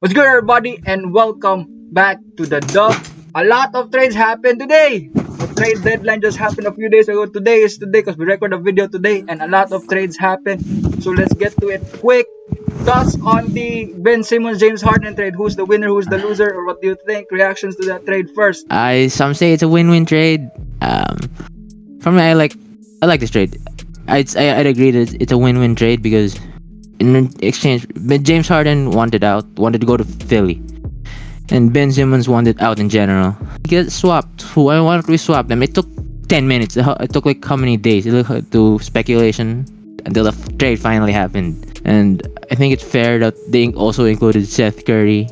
What's good, everybody, and welcome back to the Dub. A lot of trades happened today. The trade deadline just happened a few days ago. Today is today because we record a video today, and a lot of trades happened. So let's get to it quick. Thoughts on the Ben Simmons James Harden trade? Who's the winner? Who's the loser? Or what do you think? Reactions to that trade first. I Some say it's a win-win trade. Um, for me, I like this trade. I'd agree that it's a win-win trade because in exchange, James Harden wanted to go to Philly, and Ben Simmons wanted out in general. Get swapped. Why don't we swap them? It took 10 minutes. It took like how many days? It took to speculation until the trade finally happened. And I think it's fair that they also included Seth Curry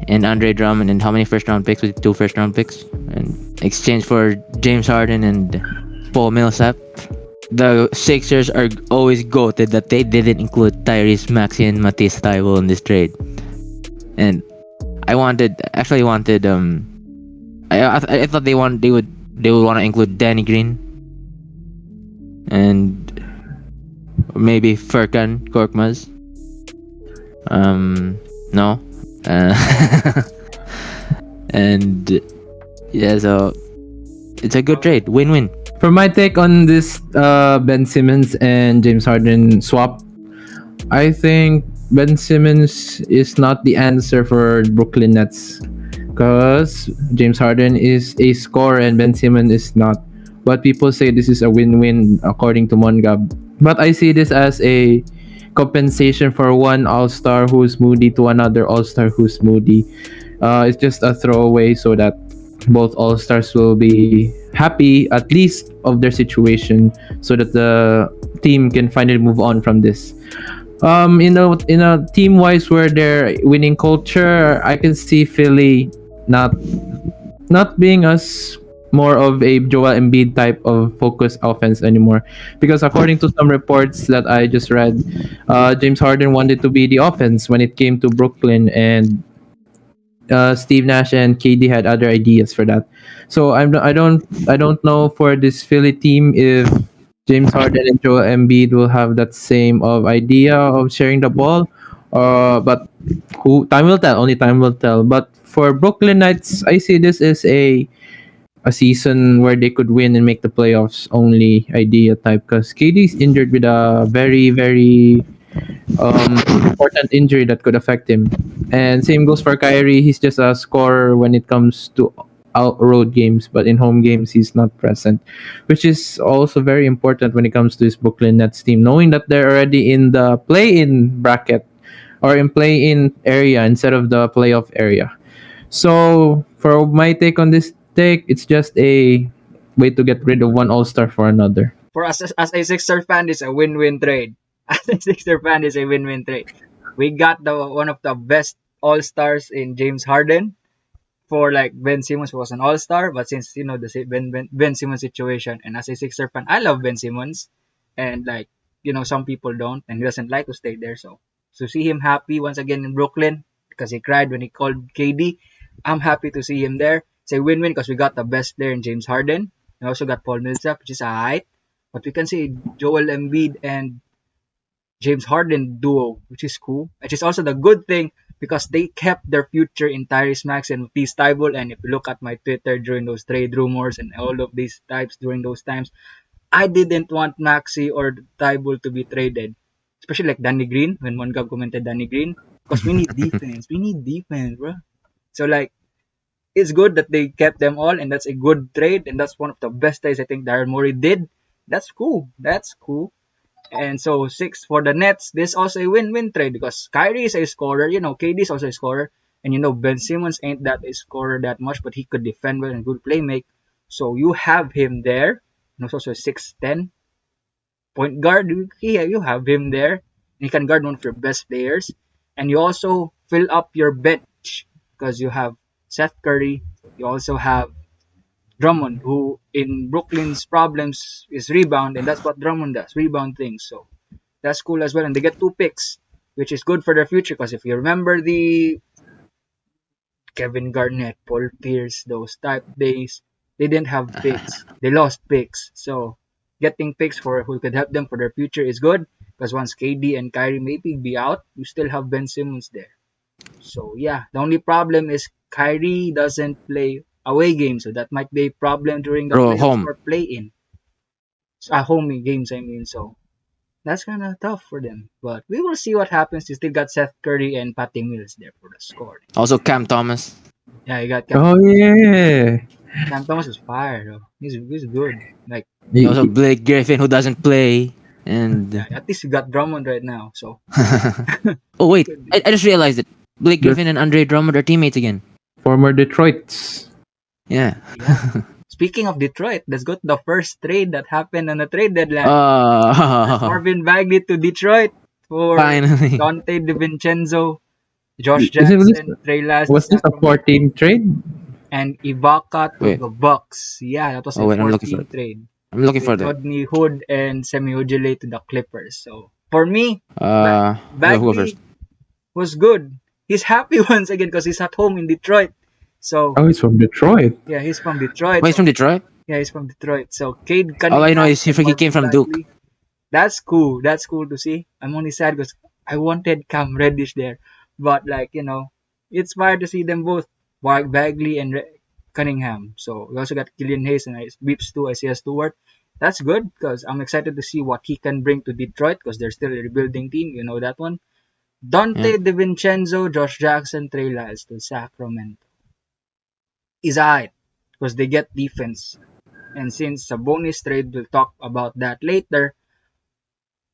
and Andre Drummond, and how many first round picks? With two first round picks in exchange for James Harden and Paul Millsap. The Sixers are always goated that they didn't include Tyrese Maxey and Matisse Thybulle in this trade. And I thought they would want to include Danny Green and maybe Furkan Korkmaz. No. Uh, and yeah, so it's a good trade, win-win. For my take on this Ben Simmons and James Harden swap, I think Ben Simmons is not the answer for Brooklyn Nets because James Harden is a scorer and Ben Simmons is not. But people say this is a win-win according to Mongab. But I see this as a compensation for one All-Star who's moody to another All-Star who's moody. It's just a throwaway so that both All-Stars will be happy at least of their situation so that the team can finally move on from this. In a team wise where they're winning culture, I can see Philly not being as more of a Joel Embiid type of focused offense anymore, because according to some reports that I just read, James Harden wanted to be the offense when it came to Brooklyn, and Steve Nash and KD had other ideas for that. So I don't know for this Philly team if James Harden and Joel Embiid will have that same of idea of sharing the ball. But who time will tell. Only time will tell. But for Brooklyn Knights, I see this as a season where they could win and make the playoffs only idea type, because KD's injured with a very important injury that could affect him. And same goes for Kyrie. He's just a scorer when it comes to out road games, but in home games he's not present, which is also very important when it comes to this Brooklyn Nets team, knowing that they're already in the play-in bracket or in play-in area instead of the playoff area. So for my take on this take, it's just a way to get rid of one All-Star for another. For us as a Sixer fan, it's a win-win trade. As a Sixer fan, it's a win-win trade. We got the one of the best all-stars in James Harden. For like Ben Simmons was an all-star, but since the Ben Simmons situation, and as a Sixer fan, I love Ben Simmons, and like some people don't, and he doesn't like to stay there. So to see him happy once again in Brooklyn because he cried when he called KD, I'm happy to see him there. It's a win-win because we got the best player in James Harden. We also got Paul Millsap, which is a height, but we can see Joel Embiid and James Harden duo, which is cool. Which is also the good thing because they kept their future in Tyrese Maxey and Matisse Thybulle. And if you look at my Twitter during those trade rumors and all of these types during those times, I didn't want Maxey or Thybulle to be traded. Especially like Danny Green, when Mongab commented Danny Green. Because we need defense. We need defense, bro. So like, it's good that they kept them all, and that's a good trade, and that's one of the best trades I think Daryl Morey did. That's cool. That's cool. And so six for the Nets, this also a win-win trade because Kyrie is a scorer, KD is also a scorer, and Ben Simmons ain't that a scorer that much, but he could defend well and good play make. So you have him there. And also a 6'10" point guard. You have him there. He can guard one of your best players. And you also fill up your bench because you have Seth Curry. You also have Drummond, who in Brooklyn's problems is rebound, and that's what Drummond does, rebound things. So that's cool as well. And they get 2 picks, which is good for their future because if you remember the Kevin Garnett, Paul Pierce, those type days, they didn't have picks. They lost picks. So getting picks for who could help them for their future is good because once KD and Kyrie maybe be out, you still have Ben Simmons there. So yeah, the only problem is Kyrie doesn't play away games, so that might be a problem during the Bro, playoffs home. or play-in. Home games, I mean. So that's kind of tough for them. But we will see what happens. You still got Seth Curry and Patty Mills there for the scoring. Also Cam Thomas. Yeah, you got Cam Oh Thomas. yeah. Cam Thomas is fire, though. He's good. Like, Also He- Blake Griffin who doesn't play. And yeah, at least you got Drummond right now. So oh wait, could be. I just realized it. Blake the Griffin and Andre Drummond are teammates again. former Detroits. Yeah. Yeah. Speaking of Detroit, let's go to the first trade that happened on the trade deadline. Oh, Marvin Bagley to Detroit for finally. Dante DiVincenzo, Josh Is it this, Jackson, Trey Lyles to was this a Sacramento, 14 trade? and Ibaka to Wait. the Bucks. Yeah, that was Oh a wait, I'm looking for 14 it. trade I'm looking for with that. Rodney Hood and Semi Ojeleye to the Clippers. So for me, Go first. Bagley was good. He's happy once again because he's at home in Detroit. So Oh, he's from Detroit. yeah, he's from Detroit. Wait, he's from Detroit? Yeah, he's from Detroit. So Cade All I know Cunningham is and he came Marvin from Duke. Bagley. That's cool. That's cool to see. I'm only sad because I wanted Cam Reddish there, but it's fire to see them both, Bagley and Cunningham. So we also got Killian Hayes and Beeps too, Isaiah Stewart. That's good because I'm excited to see what he can bring to Detroit because they're still a rebuilding team. You know that one. Yeah. Dante DiVincenzo, Josh Jackson, Trey Lyles to Sacramento is alright because they get defense. And since Sabonis trade, we'll talk about that later.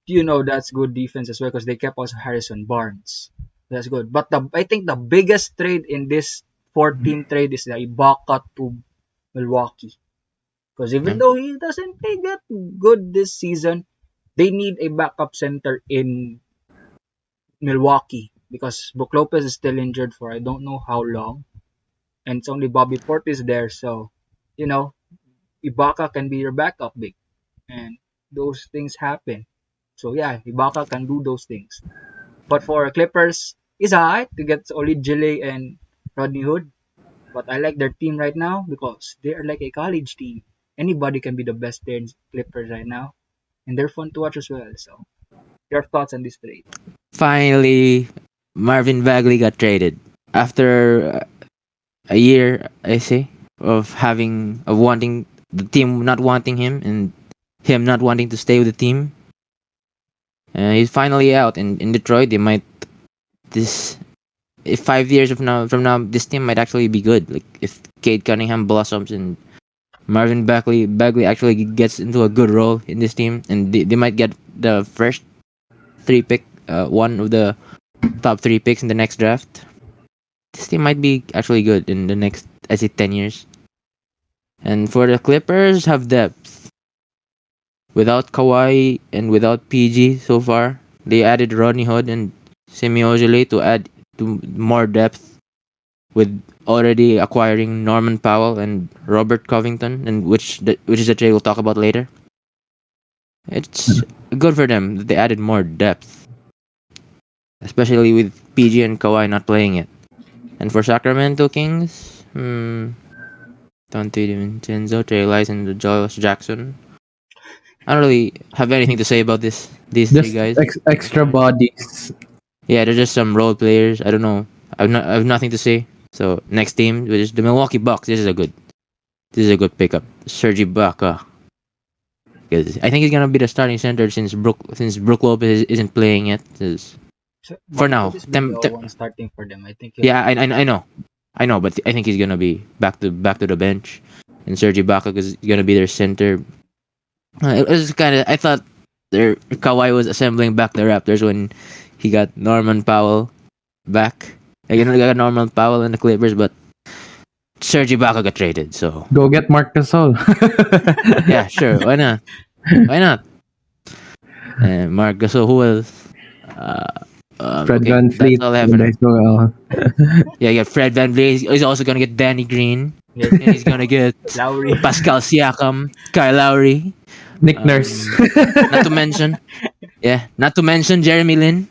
That's good defense as well because they kept also Harrison Barnes. That's good. But I think the biggest trade in this 4-team trade is the Ibaka to Milwaukee. Because even Yeah. though he doesn't play that good this season, they need a backup center in Milwaukee because Brook Lopez is still injured for I don't know how long. And it's only Bobby Portis there. So, you know, Ibaka can be your backup big. And those things happen. So yeah, Ibaka can do those things. But for Clippers, it's alright to get Oli Gile and Rodney Hood. But I like their team right now because they are like a college team. Anybody can be the best there in Clippers right now. And they're fun to watch as well. So your thoughts on this trade? Finally, Marvin Bagley got traded after a year, I say, of wanting the team not wanting him and him not wanting to stay with the team. He's finally out in Detroit. They might this if 5 years from now this team might actually be good. Like if Cade Cunningham blossoms and Marvin Bagley actually gets into a good role in this team, and they might get the first one of the top 3 picks in the next draft. This team might be actually good in the next, I say, 10 years. And for the Clippers, have depth without Kawhi and without PG so far. They added Rodney Hood and Semi Ojeleye to add to more depth with already acquiring Norman Powell and Robert Covington, and which is a trade we'll talk about later. It's good for them that they added more depth, especially with PG and Kawhi not playing it. And for Sacramento Kings, Dante DiVincenzo, Trey Lyles, and Josh Jackson. I don't really have anything to say about these three Just guys. extra bodies. Yeah, they're just some role players. I don't know. I have nothing to say. So next team, which is the Milwaukee Bucks. This is a good pickup. Serge Ibaka. Because I think he's gonna be the starting center since Brook Lopez isn't playing yet. So, For Bobby now, Portis been the one starting for them. I think he'll yeah, I know, but I think he's gonna be back to the bench, and Serge Ibaka is gonna be their center. It was kind of I thought Kawhi was assembling back the Raptors when he got Norman Powell back. Like, he got Norman Powell in the Clippers, but Serge Ibaka got traded. So Go get Marc Gasol. yeah, sure, why not? Why not? And Mark Gasol, who else? Fred Okay, Van that's Fleet. all I have for And now. I saw, Yeah, you got Fred Van Vliet. He's also gonna get Danny Green. yes, And he's gonna get Lowry. Pascal Siakam, Kyle Lowry. Nick Nurse. Not to mention, not to mention Jeremy Lin.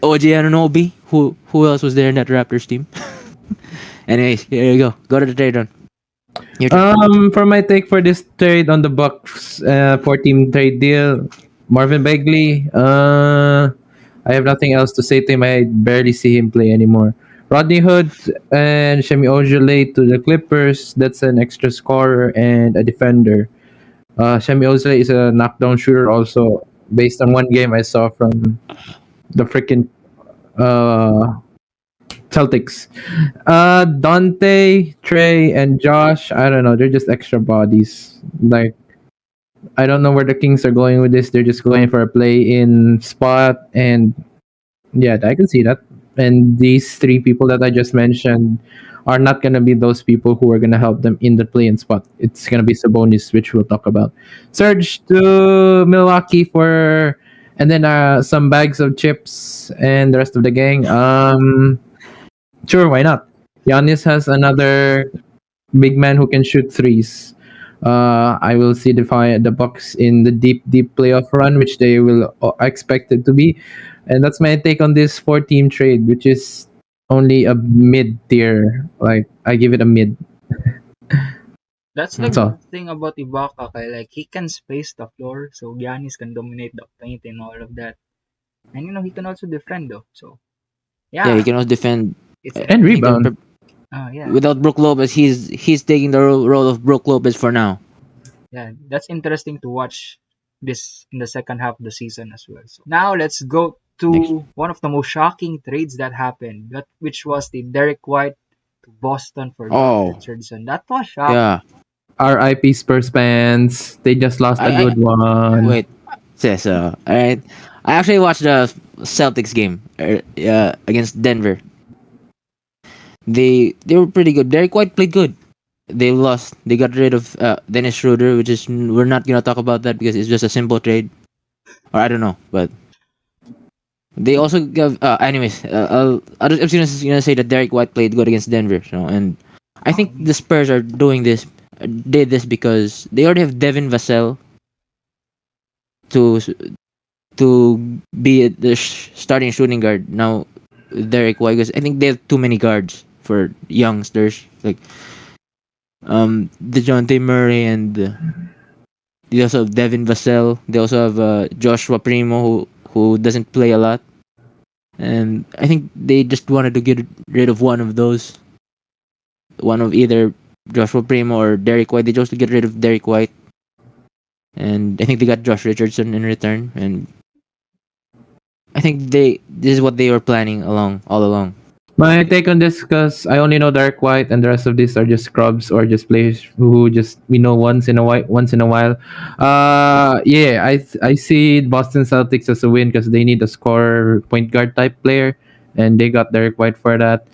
OJ Anunoby. Who else was there in that Raptors team? Anyways, here you go. Go to the trade run. Your turn. For my take for this trade on the Bucks 4-team trade deal, Marvin Bagley. I I have nothing else to say to him. I barely see him play anymore. Rodney Hood and Shemi Ojale to the Clippers. That's an extra scorer and a defender. Shemi Ojale is a knockdown shooter also, based on one game I saw from the freaking uh, Celtics. Dante, Trey, and Josh. I don't know. They're just extra bodies. Like I don't know where the Kings are going with this. They're just going for a play-in spot, and yeah, I can see that. And these three people that I just mentioned are not gonna be those people who are gonna help them in the play-in spot. It's gonna be Sabonis, which we'll talk about. Surge to Milwaukee for, and then some bags of chips and the rest of the gang. Sure, why not? Giannis has another big man who can shoot threes. I will see the Bucks in the deep playoff run, which they will expect it to be, and that's my take on this four-team trade, which is only a mid tier. Like I give it a mid. That's the That's all. good thing about Ibaka. Like he can space the floor, so Giannis can dominate the paint and all of that. And he can also defend though. So Yeah, he yeah, can also defend. it's And He can rebound. yeah, without Brook Lopez, he's taking the role of Brook Lopez for now. yeah. That's interesting to watch this in the second half of the season as well. So now let's go Next. to one of the most shocking trades that happened, which was the Derek White to Boston for Josh Oh, Richardson. That was shocking. yeah. R.I.P. Spurs fans. They just lost a I good one. wait. Says alright. I actually watched the Celtics game against Denver. They were pretty good. Derek White played good. They lost. They got rid of Dennis Schroeder, which is we're not gonna talk about that because it's just a simple trade, or I don't know. But they also got. Anyways, I'm just gonna say that Derek White played good against Denver. So, and I Oh, think the Spurs are doing this, did this because they already have Devin Vassell to to be the starting shooting guard now. Derek White, because I think they have too many guards for youngsters like DeJounte Murray, and they also have Devin Vassell. They also have Joshua Primo who doesn't play a lot, and I think they just wanted to get rid of one of those, one of either Joshua Primo or Derek White. They chose to get rid of Derek White, and I think they got Josh Richardson in return, and I think this is what they were planning all along. My take on this, because I only know Dark White, and the rest of these are just scrubs or just players who just we know once in a while. Yeah, I see Boston Celtics as a win because they need a scorer, point guard type player, and they got Derek White for that.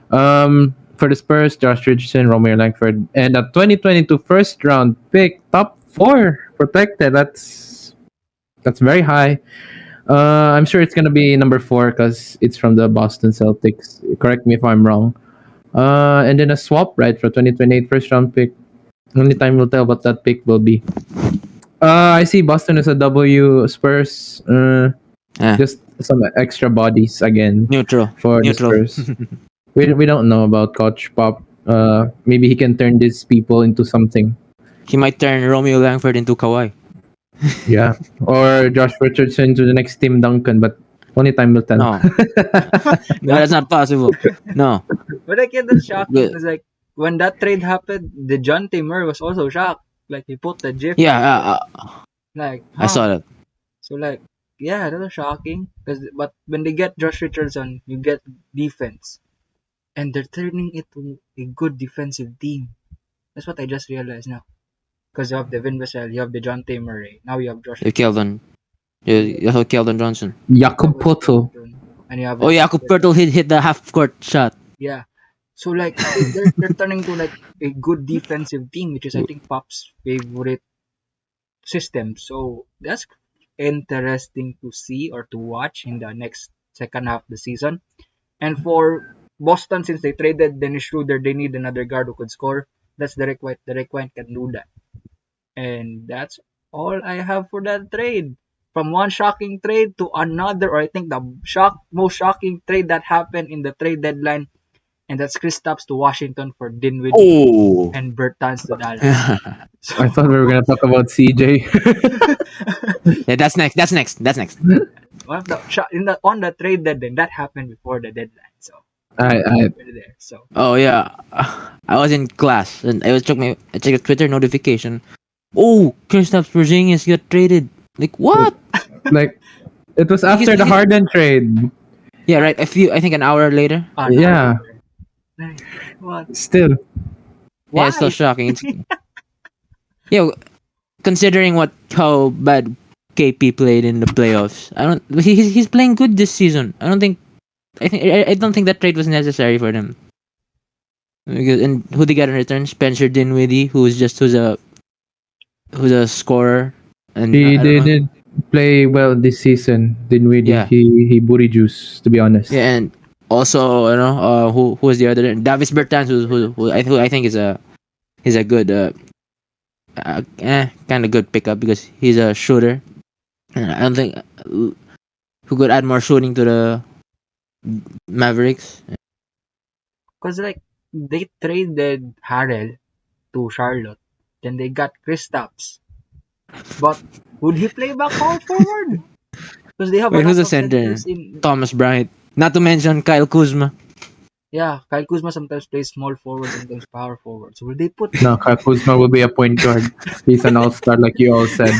For the Spurs, Josh Richardson, Romeo Langford, and a 2022 first round pick, top four protected. That's very high. I'm sure it's gonna be number four because it's from the Boston Celtics. Correct me if I'm wrong. And then a swap right for 2028 first round pick. Only time will tell what that pick will be. I see Boston as a W. Spurs. Ah, Just some extra bodies again neutral, for the neutral. Spurs. We don't know about Coach Pop. Maybe he can turn these people into something. He might turn Romeo Langford into Kawhi. Yeah, or Josh Richardson to the next Tim Duncan, but only time will tell. No, no, that's not possible. No, but again, that's shocking but because like when that trade happened, the John Murray was also shocked. Like he put the GIF yeah, and like, I saw that. So like, yeah, that was shocking. But when they get Josh Richardson, you get defense, and they're turning it to a good defensive team. That's what I just realized now. Because you have Devin Vassell, you have the John Murray, now you have Josh Keldon, you have Keldon Johnson. Jakob Poto. and you have Oh yeah, Pirtle hit the half court shot. yeah. So like they're turning to like a good defensive team, which is I think Pop's favorite system. So that's interesting to see or to watch in the next second half of the season. And for Boston, since they traded Dennis Schroeder, they need another guard who could score. That's Derek White. Derek White can do that. And that's all I have for that trade. From one shocking trade to another, or I think the most shocking trade that happened in the trade deadline, and that's Kristaps to Washington for Dinwiddie Oh. and Bertans to Dallas. So, I thought we were gonna talk about CJ. Yeah, that's next. That's next. That's next. One of the shot in the on the trade deadline that happened before the deadline. So I we're there. So Oh yeah, I was in class and I checked a Twitter notification. Oh, Kristaps Porzingis got traded. Like what? like it was Like after the Harden trade. yeah, right. I think an hour later. an hour Yeah, later. Like, what? still. Yeah, it's still Why? shocking. It's yeah, considering how bad KP played in the playoffs. I don't. He's playing good this season. I don't think that trade was necessary for them. Because, and who they got in return? Spencer Dinwiddie, who's a scorer, and He I don't know. didn't play well this season, Dinwiddie. Yeah, He booty juice, to be honest. yeah, and also who was the other? Davis Bertans, who I think is a good kind of good pickup because he's a shooter. And I don't think who could add more shooting to the Mavericks. Because like they traded Harrell to Charlotte, then they got Kristaps. But would he play back power forward? Because they have a Wait, who's lot the of center? centers in. Thomas Bryant. Not to mention Kyle Kuzma. Yeah, Kyle Kuzma sometimes plays small forward, sometimes power forward. So will they put No, Kyle Kuzma will be a point guard. He's an all-star, like you all said.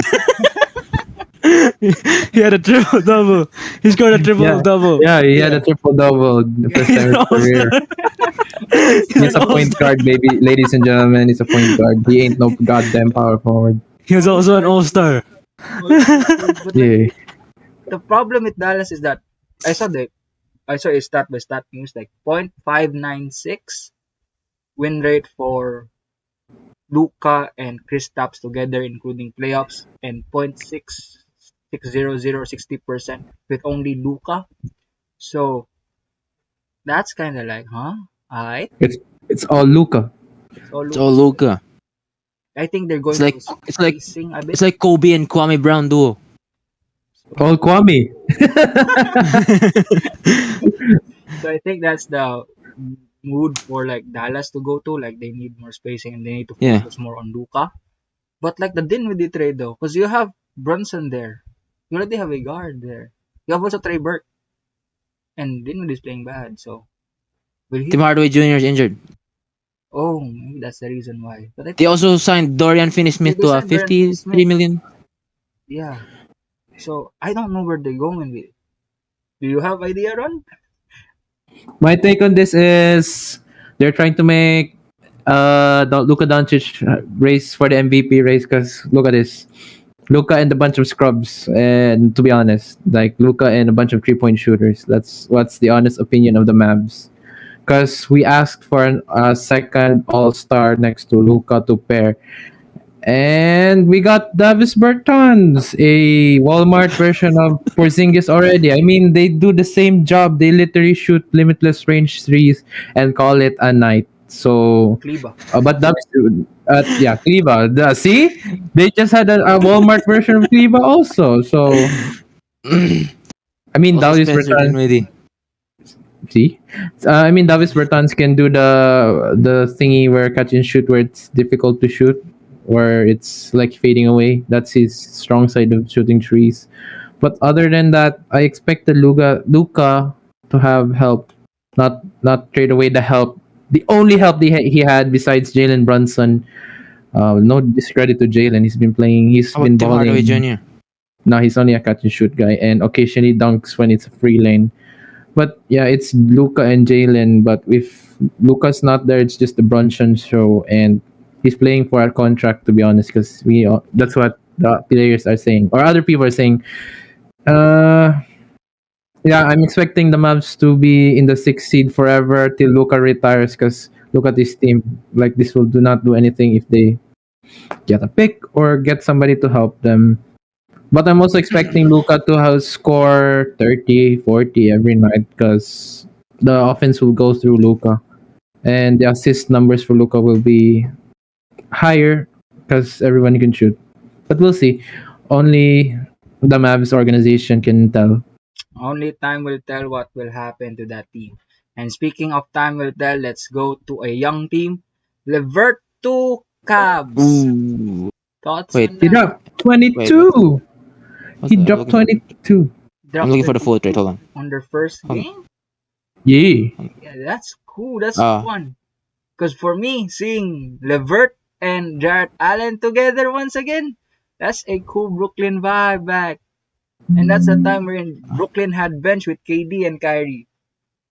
He had a triple double. He scored a triple Yeah, double. yeah, he had yeah, a triple double the first He's time an in his all career. star. He's He's an a all point star. guard, baby, ladies and gentlemen. He's a point guard. He ain't no goddamn power forward. He was all also an star all star. all star trade. But like Yeah, the problem with Dallas is that I saw the I saw a stat by stat news like 0.596 win rate for Luka and Kristaps together, including playoffs, and 0.6600 60% with only Luka. So that's kind of like, huh? Alright, it's it's all Luca. it's all It's all Luka. Luka. I think they're It's going like to it's like spacing a it's bit. like Kobe and Kwame Brown duo. All Kwame. So I think that's the mood for like Dallas to go to. Like they need more spacing and they need to Yeah. focus more on Luka. But like the Dinwiddie trade though, because you have Brunson there, you already have a guard there. You have also Trey Burke, and Dinwiddie's playing bad. So will he? Tim Hardaway Jr. is injured. Oh, maybe that's the reason why. But I They think also signed Dorian Finney-Smith they to a signed Dorian Finney-Smith. 53 million. Yeah. So I don't know where they're going with it. Do you have idea, Ron? My take on this is they're trying to make Luka Doncic race for the MVP race because look at this. Luka and a bunch of scrubs, and to be honest, like Luka and a bunch of 3-point shooters. That's what's the honest opinion of the Mavs. Because we asked for a second All Star next to Luka to pair, and we got Davis Bertans, a Walmart version of Porzingis already. I mean, they do the same job. They literally shoot limitless range threes and call it a night. So, Kleba. but Davis, yeah, Kleba. See, they just had a Walmart version of Kleba also. So, I mean, Also Davis Spencer Bertans. Dinwiddie. See, I mean, Davis Bertans can do the thingy where catch and shoot, where it's difficult to shoot, where it's like fading away. That's his strong side of shooting trees. But other than that, I expected Luca to have help, not trade away the help. The only help he had besides Jalen Brunson. No discredit to Jalen. He's been playing. He's How been about Tim Hardaway balling. Jr.? No, he's only a catch and shoot guy, and occasionally dunks when it's a free lane. But yeah, it's Luca and Jalen. But if Luca's not there, it's just the Brunson show, and he's playing for our contract. To be honest, because that's what the players are saying, or other people are saying. Uh, yeah, I'm expecting the Mavs to be in the sixth seed forever till Luca retires. Because look at this team. Like this will do not do anything if they get a pick or get somebody to help them. But I'm also expecting Luca to have score 30, 40 every night because the offense will go through Luca. And the assist numbers for Luca will be higher because everyone can shoot. But we'll see. Only the Mavs organization can tell. Only time will tell what will happen to that team. And speaking of time will tell, let's go to a young team. Levert to Cavs. Ooh. Thoughts Wait, on He that? dropped wait. What's 22. what's He that? I'm dropped looking for. 22. I'm looking for drafted the full trade. Hold on. on their first Hold game. Yeah. Yeah, that's cool. That's on. fun. Because for me, seeing Levert and Jarrett Allen together once again, that's a cool Brooklyn vibe back. And that's the time when Brooklyn had bench with KD and Kyrie.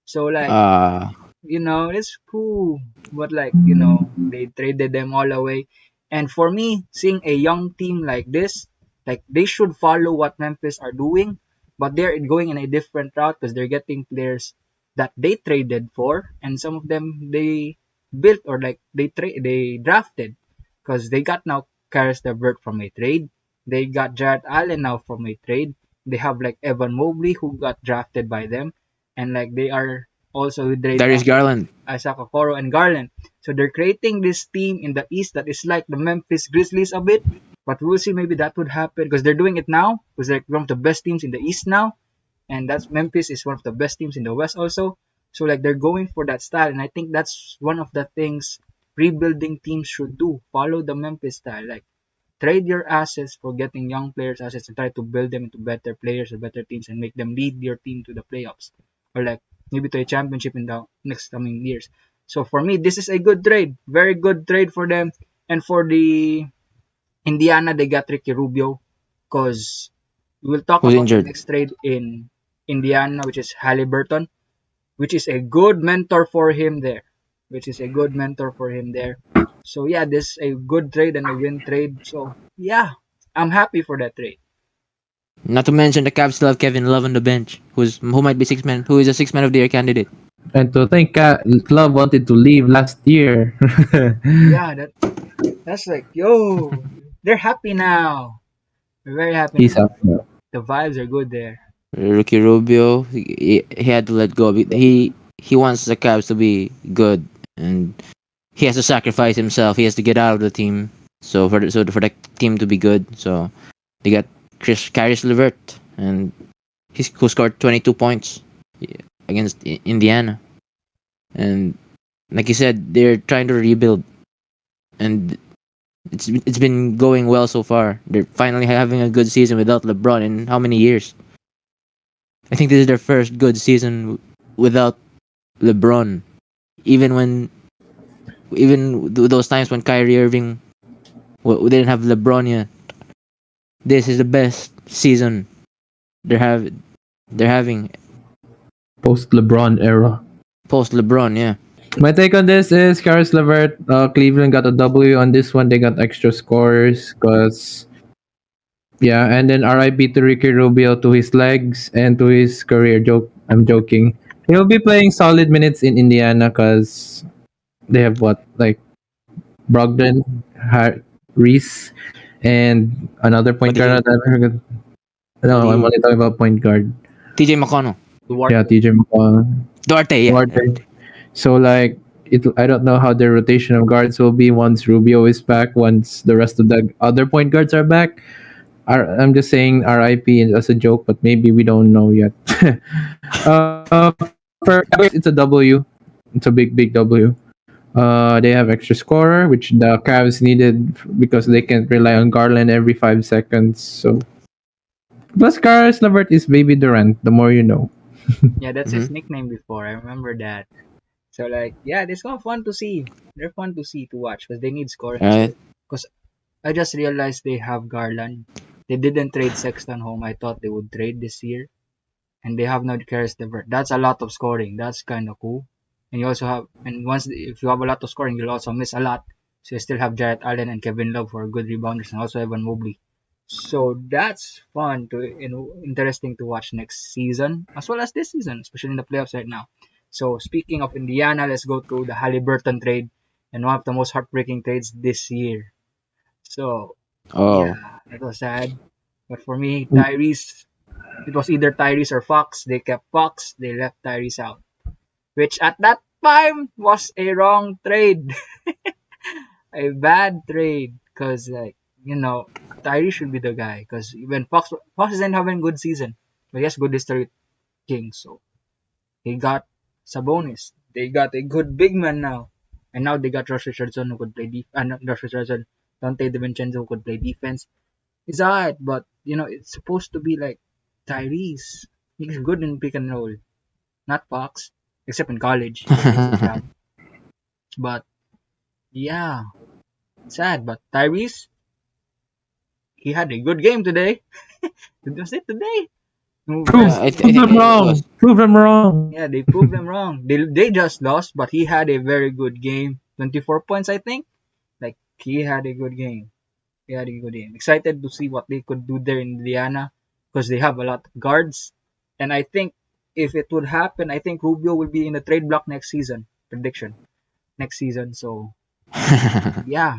So like, Uh, it's cool. But like, they traded them all away. And for me, seeing a young team like this, like they should follow what Memphis are doing, but they're going in a different route because they're getting players that they traded for, and some of them they built or like they drafted because they got now Karis LeVert from a trade. They got Jarrett Allen now from a trade. They have like Evan Mobley who got drafted by them, and like they are also with trade Darius Garland. Isaac Okoro and Garland. So they're creating this team in the East that is like the Memphis Grizzlies a bit. But we'll see, maybe that would happen because they're doing it now because they're one of the best teams in the East now, and that's Memphis is one of the best teams in the West also. So like they're going for that style, and I think that's one of the things rebuilding teams should do. Follow the Memphis style, like trade your assets for getting young players assets and try to build them into better players or better teams and make them lead your team to the playoffs or like maybe to a championship in the next coming years. So for me, this is a good trade, very good trade for them. And for the Indiana, they got Ricky Rubio because we will talk Who's about the injured? next trade in Indiana, which is Halliburton, which is a good mentor for him there. Which is a good mentor for him there. So yeah, this is a good trade and a win trade. So yeah, I'm happy for that trade. Not to mention the Cavs still have Kevin Love on the bench, who might be who is a 6 man of the year candidate. And to think Club wanted to leave last year. Yeah, that's like yo, they're happy now. They're very happy He's now. up now. The vibes are good there. Ricky Rubio, he had to let go. He wants the Cavs to be good, and he has to sacrifice himself. He has to get out of the team. For the team to be good, so they got Caris LeVert, and who scored 22 points against Indiana. And like you said, they're trying to rebuild, and it's been going well so far. They're finally having a good season without LeBron in how many years? I think this is their first good season without LeBron. Even when those times when Kyrie Irving didn't have LeBron yet, this is the best season they're have they're having Post LeBron era. post LeBron. Yeah, My take on this is Karis LeVert. Cleveland got a W on this one. They got extra scores because yeah, and then RIP to Ricky Rubio to his legs and to his career. Joke. I'm joking. He'll be playing solid minutes in Indiana because they have what like Brogdon, Reese, and another point but TJ guard. No, I'm the only talking about point guard. TJ McConnell, Yeah, Duarte. TJ Duarte. Yeah, Duarte. So like I don't know how the rotation of guards will be once Rubio is back, once the rest of the other point guards are back. I'm just saying RIP as a joke, but maybe we don't know yet. For Cowboys, it's a W. It's a big W. They have extra scorer, which the Cavs needed because they can't rely on Garland every 5 seconds. So plus, Karis LeVert is Baby Durant. The more you know. Yeah, that's mm-hmm. his nickname before. I remember that. So like, yeah, it's kind of fun to see. They're fun to see to watch because they need scoring as Right. well. Because I just realized they have Garland. They didn't trade Sexton home. I thought they would trade this year, and they have no Karis LeVert. That's a lot of scoring. That's kind of cool. And you also have, and if you have a lot of scoring, you'll also miss a lot. So you still have Jarrett Allen and Kevin Love for good rebounders, and also Evan Mobley. So that's fun to interesting to watch next season as well as this season, especially in the playoffs right now. So speaking of Indiana, let's go to the Halliburton trade and one of the most heartbreaking trades this year. So Oh, yeah, that was sad. But for me, Tyrese, it was either Tyrese or Fox. They kept Fox, they left Tyrese out, which at that time was a wrong trade, a bad trade, because like Tyrese should be the guy. Because when Fox isn't having a good season, but he has good history with Kings, so he got Sabonis. They got a good big man now, and now they got Josh Richardson who could play not Josh Richardson, Dante DiVincenzo who could play defense. It's alright, but it's supposed to be like Tyrese. He's good in pick and roll. Not Fox, except in college. He did his job. But yeah, sad. But Tyrese, he had a good game today. Was it today? No, Prove, best. I prove think them it was. wrong. Prove them wrong. Yeah, they proved them wrong. They just lost, but he had a very good game. 24 points, I think. Like he had a good game. He had a good game. Excited to see what they could do there in Indiana because they have a lot of guards. And I think if it would happen, I think Rubio will be in the trade block next season. Prediction next season. So yeah,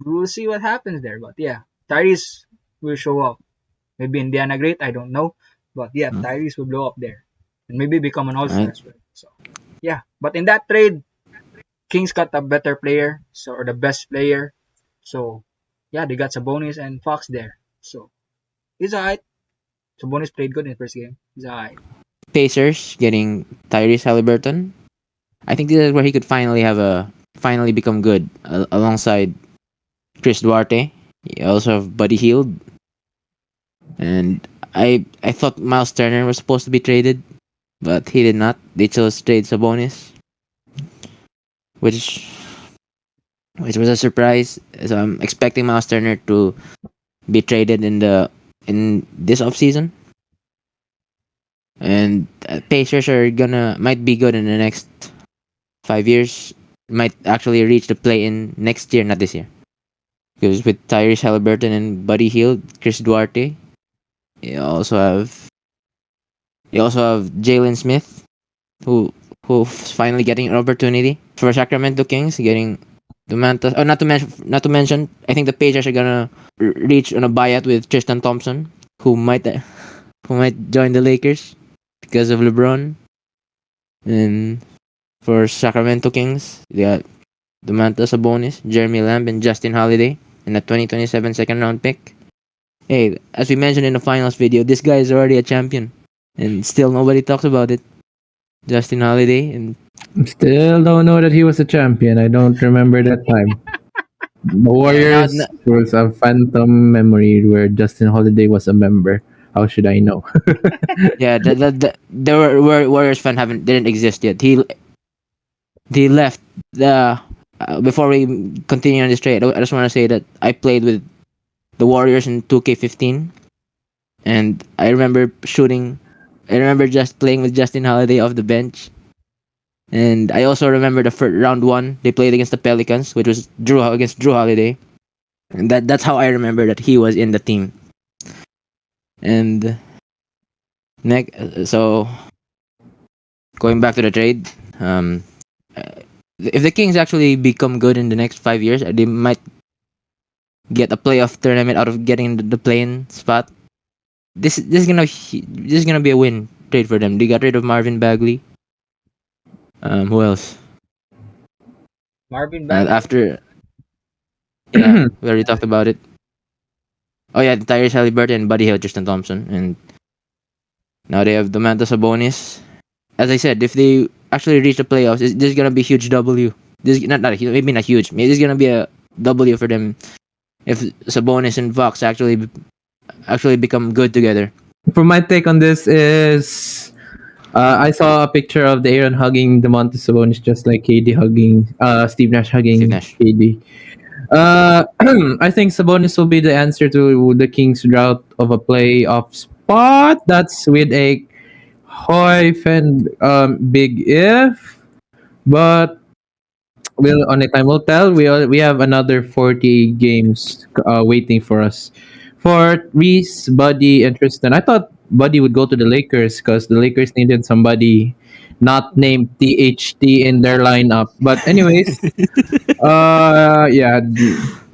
we'll see what happens there. But yeah, Tyrese will show up. Maybe Indiana great, I don't know. But yeah, Tyrese will blow up there. And maybe become an all-star Right. as well. So yeah. But in that trade, Kings got a better player, so or the best player. So yeah, they got Sabonis and Fox there. So he's alright. Sabonis played good in the first game. He's alright. Pacers getting Tyrese Halliburton. I think this is where he could finally become good alongside Chris Duarte. You also have Buddy Hield, and I thought Miles Turner was supposed to be traded, but he did not. They chose to trade Sabonis, which which was a surprise. So I'm expecting Miles Turner to be traded in this offseason. And Pacers are gonna might be good in the next 5 years. Might actually reach the play in next year, not this year. Because with Tyrese Halliburton and Buddy Hield, Chris Duarte, you also have you also have Jalen Smith, who who's finally getting an opportunity for Sacramento Kings, getting the Mantas. Oh, not to mention, I think the Pacers are gonna reach on a buyout with Tristan Thompson, who might who might join the Lakers because of LeBron. And for Sacramento Kings, they got Domantas Sabonis, Jeremy Lamb, and Justin Holiday, and a 2027 second round pick. Hey, as we mentioned in the finals video, this guy is already a champion, and still nobody talks about it. Justin Holiday, and Still don't know that he was a champion. I don't remember that time. The now, Warriors was a phantom memory where Justin Holiday was a member. How should I know? yeah, the Warriors fan haven't didn't exist yet. He left the before we continue on this trade. I just want to say that I played with the Warriors in 2K15, and I remember shooting. I remember just playing with Justin Holiday off the bench, and I also remember the first round one they played against the Pelicans, which was Drew Holiday, and that's how I remember that he was in the team. And next, so going back to the trade, uh, if the Kings actually become good in the next 5 years, they might get a playoff tournament out of getting the play-in spot. This is gonna be a win trade for them. They got rid of Marvin Bagley. Who else? Marvin Bagley. After yeah, we already talked about it. Oh yeah, Tyrese Halliburton and Buddy Hield, Tristan Thompson, and now they have Domantas Sabonis. As I said, if they actually reach the playoffs, this is gonna be a huge W. This is maybe not huge. Maybe this is gonna be a W for them if Sabonis and Fox actually become good together. For my take on this is, I saw a picture of the Aaron hugging Demontis Sabonis just like KD hugging, Steve Nash Steve hugging Nash. KD. I think Sabonis will be the answer to the Kings' drought of a playoff spot. That's with a hyphen big if, but we'll only time will tell. We have another 40 games waiting for us. For Reese, Buddy, and Tristan, I thought Buddy would go to the Lakers because the Lakers needed somebody not named THT in their lineup. But anyways, yeah,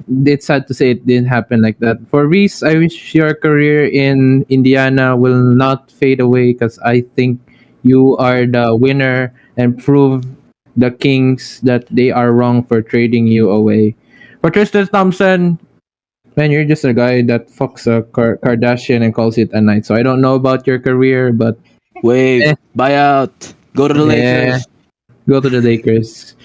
it's sad to say it didn't happen like that. For Reese, I wish your career in Indiana will not fade away because I think you are the winner and prove the Kings that they are wrong for trading you away. For Tristan Thompson, man, you're just a guy that fucks a Kardashian and calls it a night. So I don't know about your career, but Wave, eh, buyout, go to the yeah, Lakers. go to the Lakers.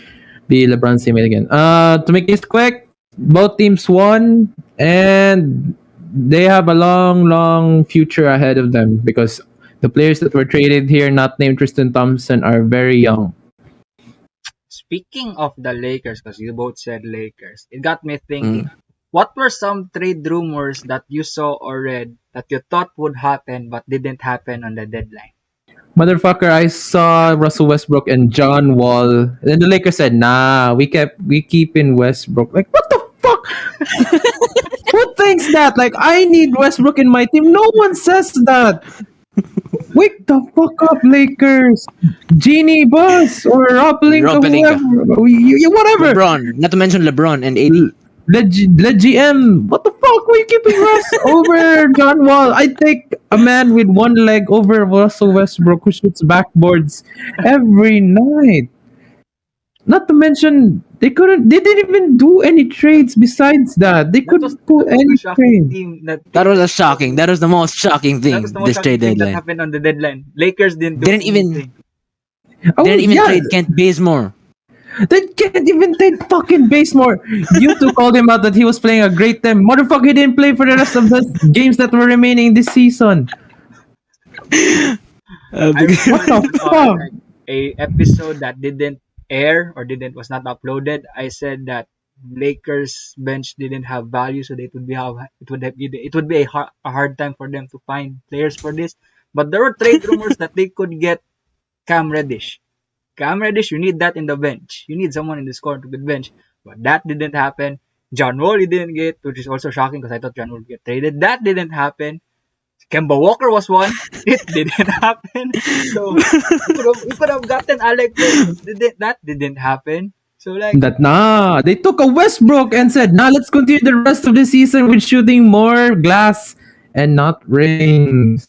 Be LeBron's teammate again. To make this quick, both teams won, and they have a long, long future ahead of them because the players that were traded here, not named Tristan Thompson, are very young. Speaking of the Lakers, because you both said Lakers, it got me Mm. thinking. What were some trade rumors that you saw or read that you thought would happen but didn't happen on the deadline? Motherfucker, I saw Russell Westbrook and John Wall. And the Lakers said, nah, we keep in Westbrook. Like, what the fuck? Who thinks that? Like, I need Westbrook in my team. No one says that. Wake the fuck up, Lakers. Genie Bus or Rob Pelinka, Rob Pelinka. whoever. Whatever. LeBron, not to mention LeBron and AD. The GM, what the fuck? Were you keeping Russ over John Wall? I take a man with one leg over Russell Westbrook who shoots backboards every night. Not to mention, they didn't even do any trades besides that. They couldn't pull That was any the shocking trade. team That was a shocking. That was the most shocking that thing was the most this shocking trade thing that deadline. happened on the deadline. Lakers didn't do Didn't even anything. Oh, didn't even yeah, trade Kent Bazemore. they can't even take fucking Basemore. You two called him out that he was playing a great time. Motherfucker, he didn't play for the rest of the games that were remaining this season. I What remember the on fuck? like a episode that didn't air or didn't was not uploaded. I said that Lakers bench didn't have value, so it would be a hard time for them to find players for this. But there were trade rumors that they could get Cam Reddish. Cam Reddish, you need that in the bench. You need someone in the score to the bench. But that didn't happen. John Wall you didn't get, which is also shocking because I thought John Wall would get traded. That didn't happen. Kemba Walker was one. It didn't happen. So you could have gotten Alec Burks. That didn't happen. So like That nah, they took a Westbrook and said, nah, let's continue the rest of the season with shooting more glass and not rings.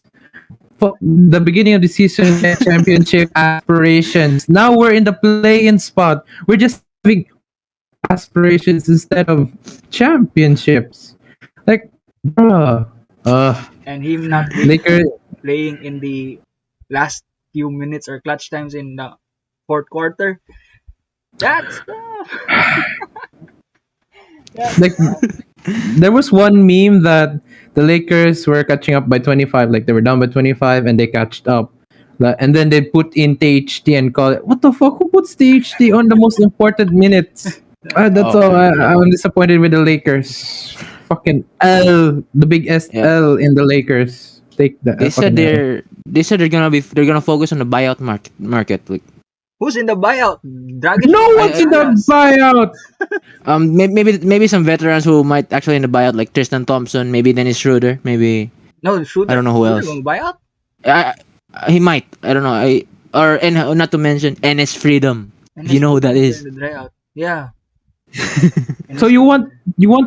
Fuck the beginning of the season, we had championship aspirations. Now we're in the play-in spot. We're just having aspirations instead of championships. Like, bruh. and him not being Lakers. playing in the last few minutes or clutch times in the fourth quarter. That's that's Like, there was one meme that the Lakers were catching up by 25. Like, they were down by 25 and they catched up. And then they put in THT and call it. What the fuck? Who puts THT on the most important minutes? That's Oh, all. I'm disappointed with the Lakers. Fucking L, the big yeah. SL in the Lakers. Take that. They said they're gonna focus on the buyout market. Like, who's in the buyout? Dragic. no one's in the buyout. maybe some veterans who might actually in the buyout, like Tristan Thompson, maybe Dennis Schroeder, maybe No, Shooter. I don't know who Shooter else. going buyout? I, he might. I don't know. And not to mention NS Freedom. And If you know who that Shooter is. in the buyout. Yeah. So you want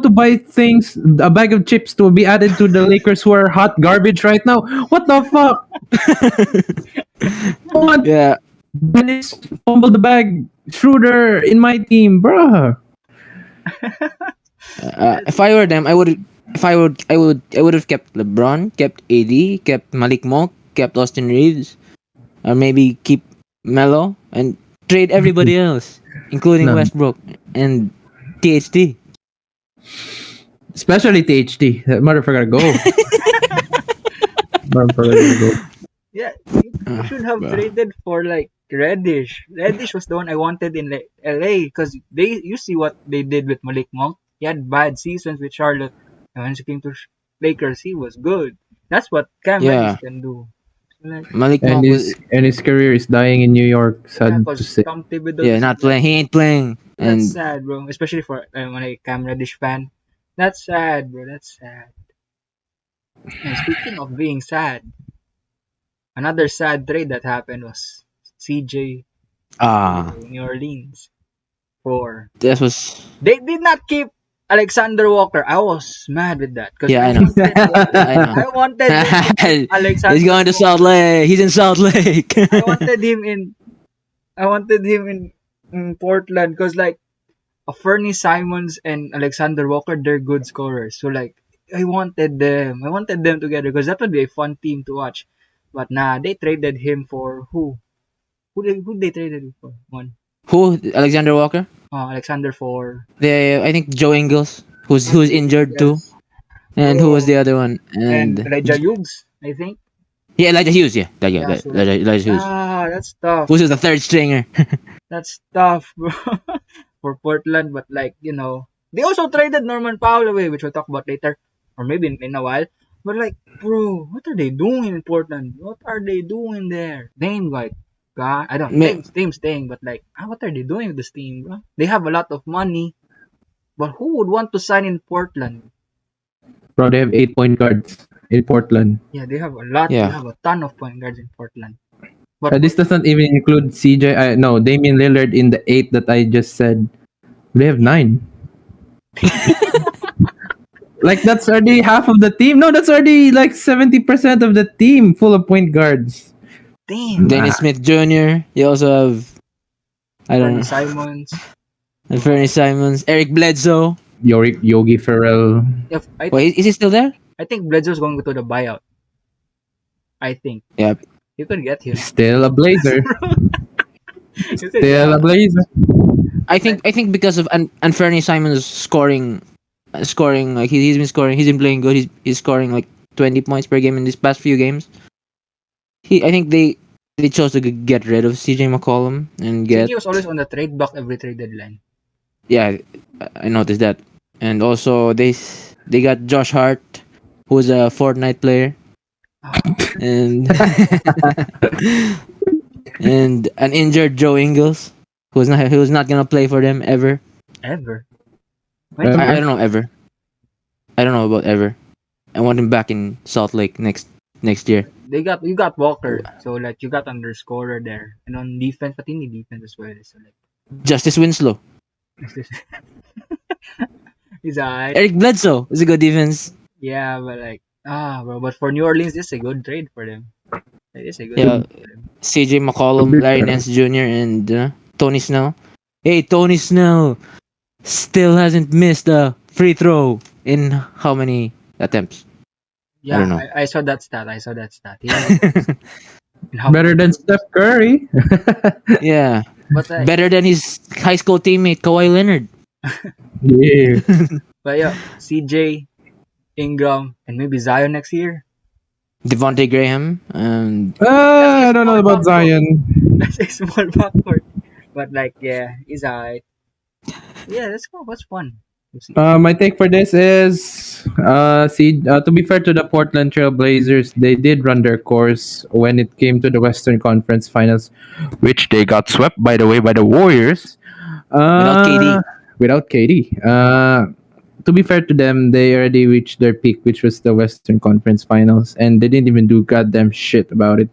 to buy things, a bag of chips to be added to the Lakers who are hot garbage right now? What the fuck? I want Yeah. Dennis to fumble the bag, Schroeder in my team, bruh. If I were them, I would have kept LeBron, kept AD, kept Malik Monk, kept Austin Reeves, or maybe keep Melo and trade everybody else, including No. Westbrook and THT. Especially THT. That motherfucker go. Motherfucker go. Yeah, you should have Bruh. traded for like Reddish. Reddish was the one I wanted in LA because you see what they did with Malik Monk. He had bad seasons with Charlotte, and when he came to Lakers, he was good. That's what Cam Yeah. Reddish can do. So, like, Malik And Monk was his career is dying in New York. yeah, Sad to because say. Tom Thibodeau. yeah not playing. He ain't playing. That's And sad, bro. Especially for when a Cam Reddish fan. That's sad, bro. That's sad. And speaking of being sad, another sad trade that happened was CJ to New Orleans for this was they did not keep Alexander Walker. I was mad with that because Yeah, I know. I wanted him in Alexander. He's going to Salt Lake. He's in Salt Lake. I wanted him in in Portland because like Fernie Simons and Alexander Walker, they're good scorers. So like I wanted them together because that would be a fun team to watch. But nah, they traded him for who? Who they traded him for? One. Who? Alexander Walker? Alexander for I think Joe Ingles, who's injured too. yes. And who was the Bro. other one? And And Reja Yugs, I think. yeah, Elijah Hughes. Yeah, Yeah, so like, Elijah Hughes. that's tough. Who's the third stringer? That's tough, bro. For Portland, but like, they also traded Norman Powell away, which we'll talk about later, or maybe in a while. But like, bro, what are they doing in Portland? What are they doing there? Dame, like, God, I don't. Me- Dame's staying, but like, what are they doing with this team, bro? They have a lot of money, but who would want to sign in Portland? Bro, they have 8 point guards in Portland. Yeah, they have a lot. They yeah, have a ton of point guards in Portland. But This does not even include CJ. No, Damian Lillard in the 8 that I just said. They have 9. Like that's already half of the team. No, that's already like 70% of the team full of point guards. damn, Dennis Smith Jr. You also have I don't Bernie know. Simons. And Fernie Simons, Eric Bledsoe. Yogi Ferrell. Yeah, Wait, is he still there? I think Bledsoe's going to the buyout. I think Yeah, you could get him. Still a Blazer. You could Still a get Blazer. I think because of and Fernie Simons scoring like he's been scoring. He's been playing good. He's scoring like 20 points per game in these past few games. I think they chose to get rid of CJ McCollum and get CJ was always on the trade block every trade deadline. yeah. I noticed that, and also they got Josh Hart, who's a Fortnite player, Ah, and and an injured Joe Ingles, who's not gonna play for them ever. ever. I don't know ever. I don't know about ever. I want him back in Salt Lake next year. You got Walker, so like you got underscorer there, and on defense, but you need defense as well. So like, Justice Winslow, he's alright. Eric Bledsoe is a good defense. Yeah, but like bro, but for New Orleans, this is a good trade for them. It is a good Yeah, trade for them. CJ McCollum, Larry Nance Jr. and Tony Snell. Hey, Tony Snell still hasn't missed a free throw in how many attempts? Yeah, don't know. I saw that stat. He hasn't- in how Better than Steph Curry. Yeah, but better than his high school teammate Kawhi Leonard. Yeah. but yeah, CJ, Ingram, and maybe Zion next year. Devontae Graham and I don't know about Zion. That's a small backcourt. But like, yeah, he's alright. Yeah, let's go. What's fun? We'll see. My take for this is, to be fair to the Portland Trail Blazers, they did run their course when it came to the Western Conference Finals, which they got swept, by the way, by the Warriors. without KD. Without KD. To be fair to them, they already reached their peak, which was the Western Conference Finals, and they didn't even do goddamn shit about it.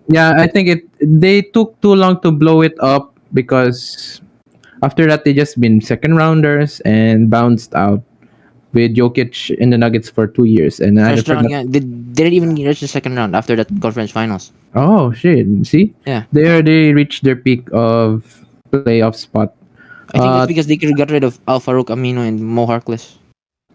Yeah, I think they took too long to blow it up because after that they just been second rounders and bounced out with Jokic in the Nuggets for 2 years. And I First round, forgot. yeah. They didn't even reach the second round after that conference finals. Oh shit! See, Yeah. they already reached their peak of playoff spot. I think Uh, it's because they got rid of Al Farouk Amino and Mo Harkless,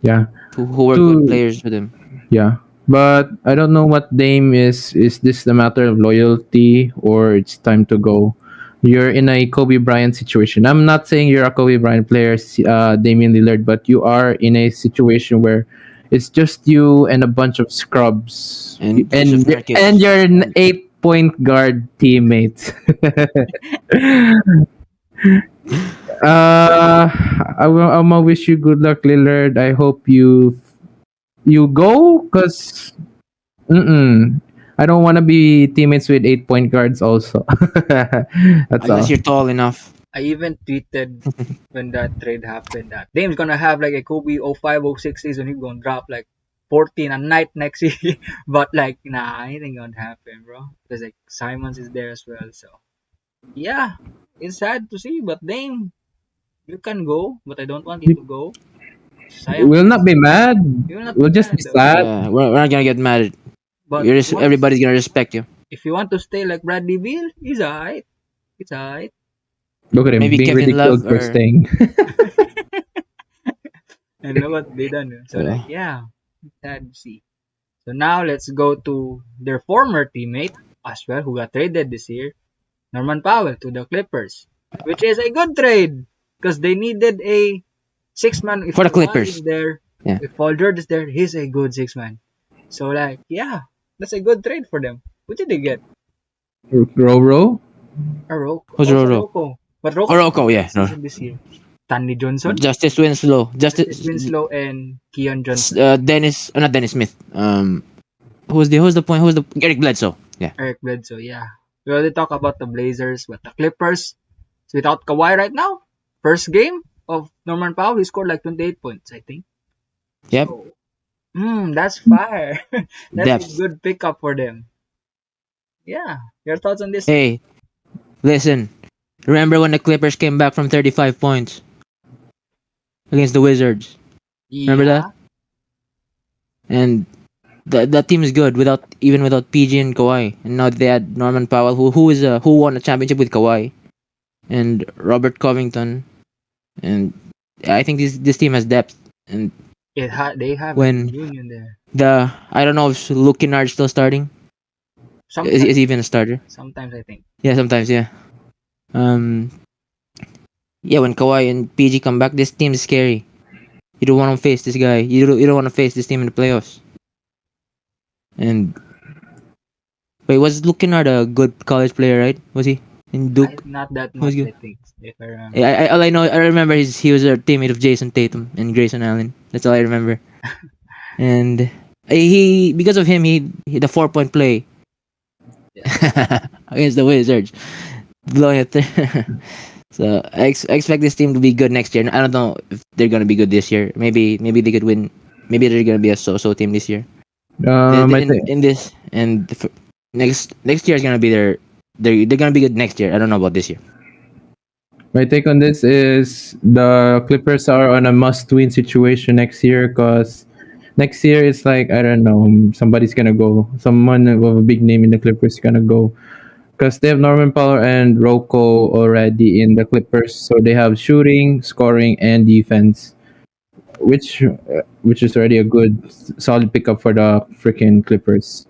yeah, who were Two- good players with him. yeah. But I don't know what Dame is. Is this a matter of loyalty or it's time to go? You're in a Kobe Bryant situation. I'm not saying you're a Kobe Bryant player, Damian Lillard, but you are in a situation where it's just you and a bunch of scrubs And and Yusuf Nurkic. and your 8 point guard teammates. I'm gonna wish you good luck, Lillard. I hope you go because I don't want to be teammates with 8 point guards also. That's all. Unless you're tall enough. I even tweeted when that trade happened that Dame's gonna have like a Kobe 05-06 season. He's gonna drop like 14 a night next year. But like, nah, anything gonna happen, bro. Because like Simons is there as well. So yeah, it's sad to see. But Dame, you can go, but I don't want you to go. Sayang. We'll not be mad. You will not We'll be just mad, be though. sad. We're not gonna get mad. But Everybody's gonna respect you. if you want to stay like Bradley Beal, he's alright. It's alright. Look at him Maybe being Kevin ridiculed Love for or- staying. And look what they done. So like, yeah, sad to see. So now let's go to their former teammate as well, who got traded this year, Norman Powell to the Clippers, which is a good trade because they needed a Six man, if For the Kawhi is Clippers. there, Yeah. if Paul George is there, he's a good six man. So like, yeah, that's a good trade for them. What did they get? Roro. A Rocco. Who's Also Roro? Rocco. But Rocco's having Oroko, a good yeah. No. season this year. Stanley Johnson, Justice Winslow. Justice Winslow, and Keon Johnson. Dennis, not Dennis Smith. Who's the point? Who's the Eric Bledsoe? Yeah. Eric Bledsoe, yeah. We already talk about the Blazers, but the Clippers, without Kawhi right now, first game of Norman Powell, he scored like 28 points, I think. Yep. So, that's fire. That's a Depth. good pickup for them. Yeah. Your thoughts on this? Hey, listen. Remember when the Clippers came back from 35 points against the Wizards? Remember that? Yeah. And that team is good without PG and Kawhi. And now they had Norman Powell, who won a championship with Kawhi, and Robert Covington. And I think this team has depth. And They have a when good union there. I don't know if Luke Kennard's still starting. Is Sometimes, he even a starter? sometimes I think. Yeah, sometimes. Yeah. Um. Yeah, when Kawhi and PG come back, this team is scary. You don't want to face this guy. You don't want to face this team in the playoffs. And wait, was Luke Kennard a good college player, right? Was he in Duke? Not that He was much, I good. think, if I remember. All I remember is he was a teammate of Jason Tatum and Grayson Allen. That's all I remember. And he because of him, he the 4-point play against the Wizards, blowing it there. So I expect this team to be good next year. I don't know if they're gonna be good this year. Maybe they could win. Maybe they're gonna be a so-so team this year. I think In this and next year is gonna be they're gonna be good next year. I don't know about this year. my take on this is the Clippers are on a must-win situation next year because next year it's like I don't know, somebody's gonna go, someone with a big name in the Clippers is gonna go because they have Norman Powell and Rocco already in the Clippers, so they have shooting, scoring, and defense, which is already a good solid pickup for the freaking Clippers.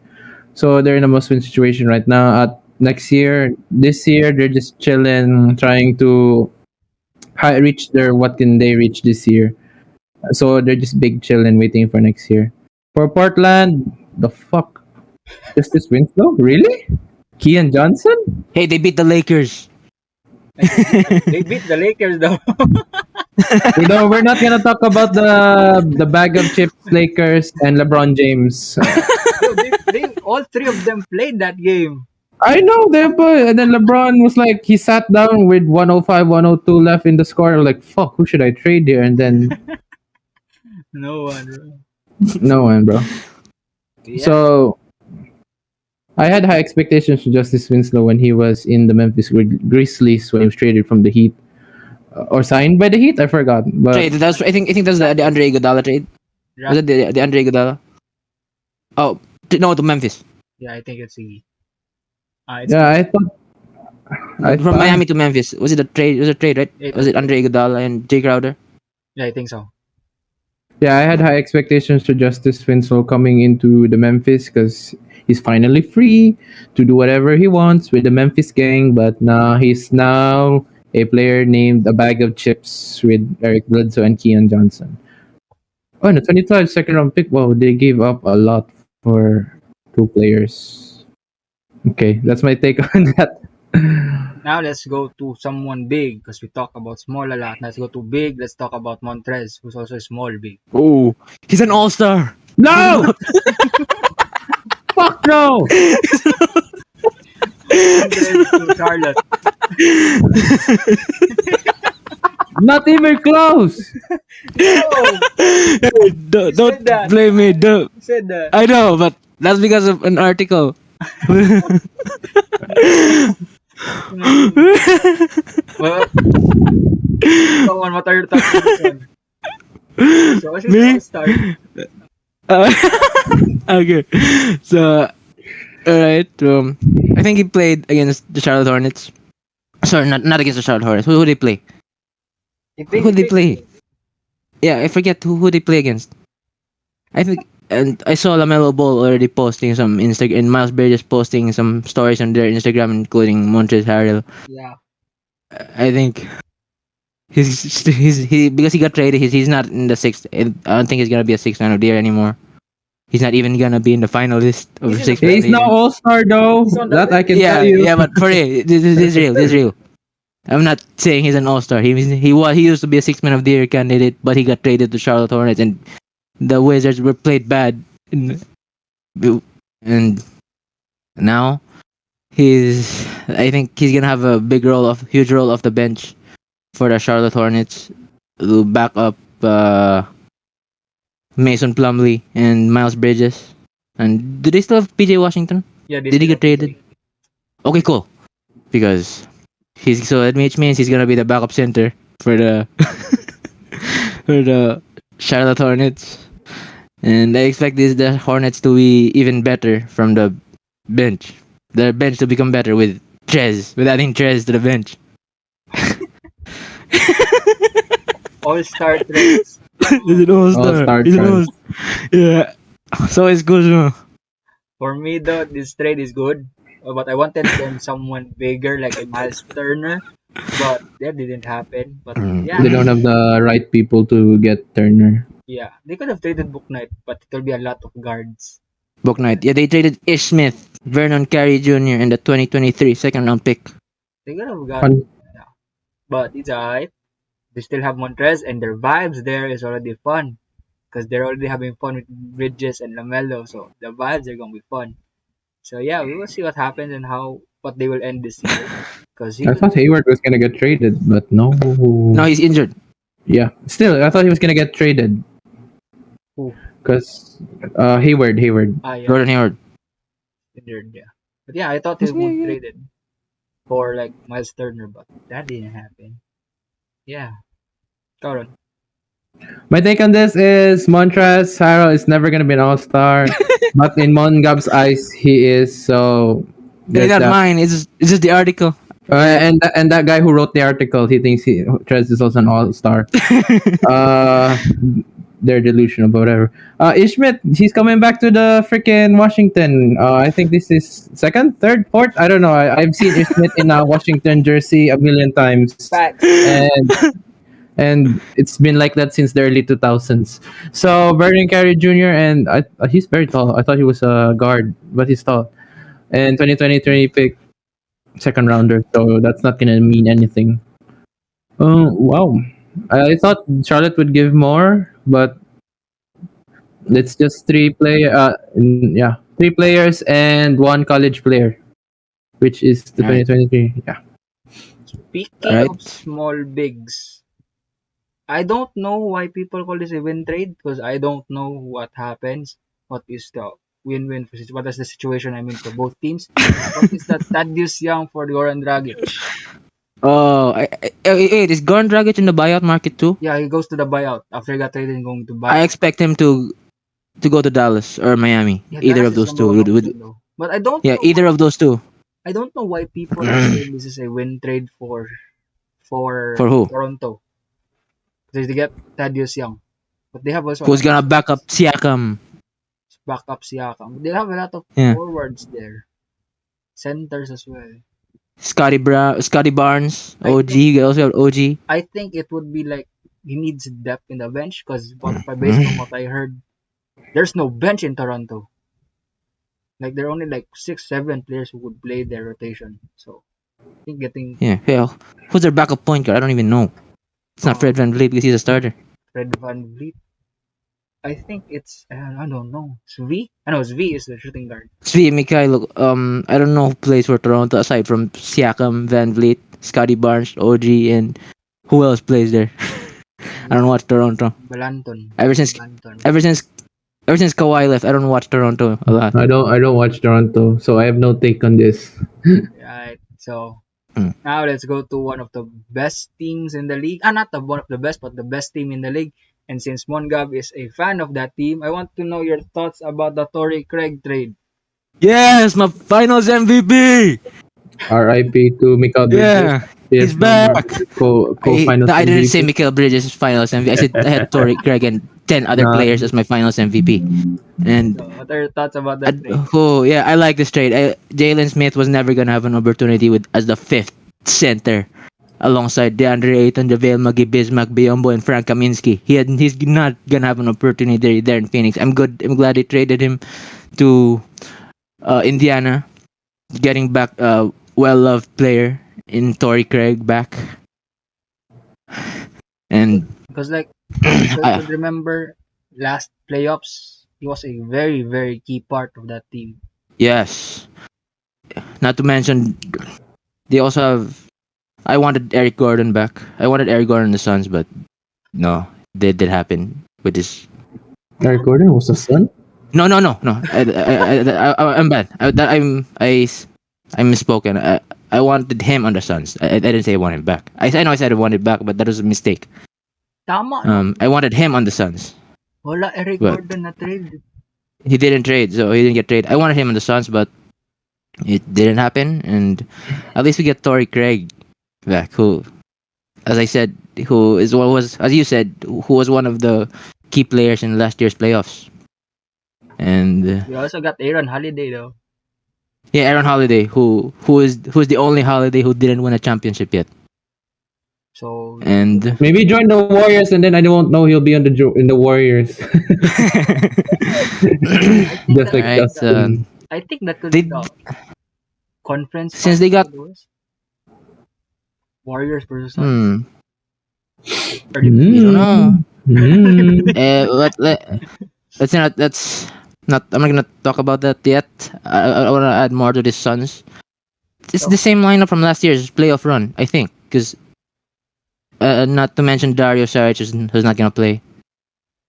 So they're in a must-win situation right now. At next year, this year they're just chilling, trying to reach their what can they reach this year. So they're just big chilling, waiting for next year. For Portland, the fuck, Justice Winslow, really? Keon Johnson? Hey, they beat the Lakers. They beat the Lakers though. We're not gonna talk about the bag of chips Lakers and LeBron James. Yo, they all three of them played that game. I know them, but and then LeBron was like he sat down with 105, 102 left in the score. I'm like, fuck, who should I trade here? And then No one, bro. no one, bro. Yeah. So I had high expectations for Justice Winslow when he was in the Memphis Grizzlies when he was traded from the Heat or signed by the Heat. I forgot, but Trade. I think that's the Andre Iguodala trade. Was it the Andre Iguodala? Oh no, to Memphis. Yeah, I think it's yeah, I thought From Miami to Memphis. Was it a trade? Was it a trade, right? It Was it Andre Iguodala and Jay Crowder? Yeah, I think so. Yeah, I had high expectations for Justice Winslow coming into the Memphis because he's finally free to do whatever he wants with the Memphis gang. But now he's now a player named a bag of chips with Eric Bledsoe and Keon Johnson. Oh, and the 25 second round pick. Wow, they gave up a lot for two players. Okay, that's my take on that. Now let's go to someone big because we talk about small a lot. Let's go to big. Let's talk about Montrez, who's also small big. Oh, he's an all-star. No! Fuck no! Montrez to Charlotte. Not even close. No, Don't said that. blame me. Don't. who said that? I know, but that's because of an article. Well, come on, what are your thoughts on this one? So, what's his Me? all-star? Uh, okay, so alright. I think he played against the Charlotte Hornets. Sorry, not against the Charlotte Hornets. Who they play? Who they play? Yeah, I forget who they play against. I think, and I saw Lamelo Ball already posting some Instagram, and Miles Bridges posting some stories on their Instagram, including Montrezl Harrell. Yeah. I think Because he got traded. He's not in the sixth. I don't think he's gonna be a sixth man of the year anymore. He's not even gonna be in the finalist of He's the in the sixth man of He's the no year. all star though. He's on the That I bench. can tell Yeah, you. yeah, but for real, this is real. This is real. I'm not saying he's an all star. He used to be a sixth man of the year candidate, but he got traded to Charlotte Hornets, and the Wizards were played bad. And now I think he's gonna have a huge role off the bench for the Charlotte Hornets to back up Mason Plumlee and Miles Bridges. And do they still have PJ Washington? Yeah, they Did he still get have traded? PJ. Okay, cool. Because which means he's gonna be the backup center for the for the Charlotte Hornets. And I expect the Hornets to be even better from the bench. The bench to become better with adding Trez to the bench. All-star trades. He's an all All star. star He's an trend. all. Yeah. So it's good. For me, though, this trade is good. But I wanted them someone bigger, like a Miles Turner. But that didn't happen. But yeah, They don't have the right people to get Turner. yeah, they could have traded Book Knight, but it will be a lot of guards. Book Knight. Yeah, they traded Ish Smith, Vernon Carey Jr. and the 2023 second round pick. They could have got, Fun. yeah. But it's alright. They still have Montrez, and their vibes there is already fun because they're already having fun with Bridges and Lamelo. So the vibes are gonna be fun. So yeah, we will see what happens and what they will end this year. Because I thought Hayward was gonna get traded, but no. No, he's injured. Yeah. Still, I thought he was gonna get traded who? because Hayward. Yeah, Gordon Hayward. injured, yeah. But yeah, I thought they would traded for like Miles Turner, but that didn't happen. Yeah, Karon. My take on this is Montrezl Harrell is never gonna be an all star, but in Mongab's eyes, he is. So Hey, there's not that. mine. It's just the article. And that guy who wrote the article, he thinks Trez is also an all star. uh, they're delusional, but whatever. Ishmit, he's coming back to the freaking Washington. I think this is second, third, fourth. I don't know. I've seen Ishmit in a Washington jersey a million times, Facts. and it's been like that since the early 2000s. So Vernon Carey Jr. and he's very tall. I thought he was a guard, but he's tall. And 2023 pick, second rounder. So that's not gonna mean anything. Oh wow! I thought Charlotte would give more, but it's just three players and one college player, which is the Right. 2023. Yeah. Speaking Right. of small bigs, I don't know why people call this a win trade because I don't know what happens. What is the win-win for what is the situation? I mean, for both teams. What is that Thaddeus Young for Goran Dragic? Oh, wait, is Goran Dragic in the buyout market too? Yeah, he goes to the buyout after he got traded and going to I buy. expect him to go to Dallas or Miami. Yeah, Either Dallas of is those number two. one option though. But I don't know Either of those two. I don't know why people are saying this is a win trade for For who? Toronto. Because they get Thaddeus Young. But they have also a Who's lot gonna of back up Siakam? backup Siakam. They have a lot of Yeah. forwards there. Centers as well. Scotty Barnes, I OG. You also have OG. I think it would be like he needs depth in the bench because based on what I heard, there's no bench in Toronto. Like there are only like 6, 7 players who would play their rotation. So I think getting Yeah. Who's their backup point guard? I don't even know. It's not Fred VanVleet because he's a starter. Fred Van Vliet. I think it's I don't know. Svi? I know Svi is the shooting guard. Svi Mikhailuk. I don't know who plays for Toronto aside from Siakam, Van Vliet, Scotty Barnes, OG, and who else plays there? I don't watch Toronto. Balanton. Ever since Balanton. ever since Kawhi left, I don't watch Toronto a lot. I don't watch Toronto, so I have no take on this. Right. So Hmm. now let's go to one of the best teams in the league. Not the one of the best, but the best team in the league. And since Mongab is a fan of that team, I want to know your thoughts about the Torrey Craig trade. Yes, my Finals MVP. R.I.P. to Mikael Bridges. Yeah, he's back. Co-finals I didn't MVP. say Mikael Bridges Finals MVP. I said I had Torrey Craig and 10 other Nah. players as my Finals MVP. And So what are your thoughts about that trade? I like this trade. Jalen Smith was never gonna have an opportunity as the fifth center alongside DeAndre Ayton, JaVale McGee, Bismack Biyombo, and Frank Kaminsky. He's not gonna have an opportunity there in Phoenix. I'm good. I'm glad they traded him to Indiana, getting back a well-loved player in Torrey Craig back. And Because like if I I, could remember last playoffs, he was a very very key part of that team. yes, not to mention they also have. I wanted Eric Gordon back. I wanted Eric Gordon in the Suns, but no, that did happen with this. Eric Gordon was the son. No. I'm bad. I misspoken. I wanted him on the Suns. I didn't say I wanted him back. I know I said I wanted him back, but that was a mistake. Tama, no? I wanted him on the Suns, Wala Eric but Gordon na trade. he didn't trade, so he didn't get traded. I wanted him on the Suns, but it didn't happen. And at least we get Torrey Craig back, who, as I said, who is what was, as you said, who was one of the key players in last year's playoffs. And We also got Aaron Holiday though. yeah, Aaron Holiday, who's the only Holiday who didn't win a championship yet. So And Maybe join the Warriors, and then I don't know he'll be on in the Warriors. I think Just that like Alright, Justin. I think that could be did the conference since they got finals. Warriors versus Suns. Or I don't know. Mm. Let's not. That's not. I'm not gonna talk about that yet. I want to add more to the Suns. It's the same lineup from last year's playoff run, I think. Because not to mention Dario Saric, who's not gonna play.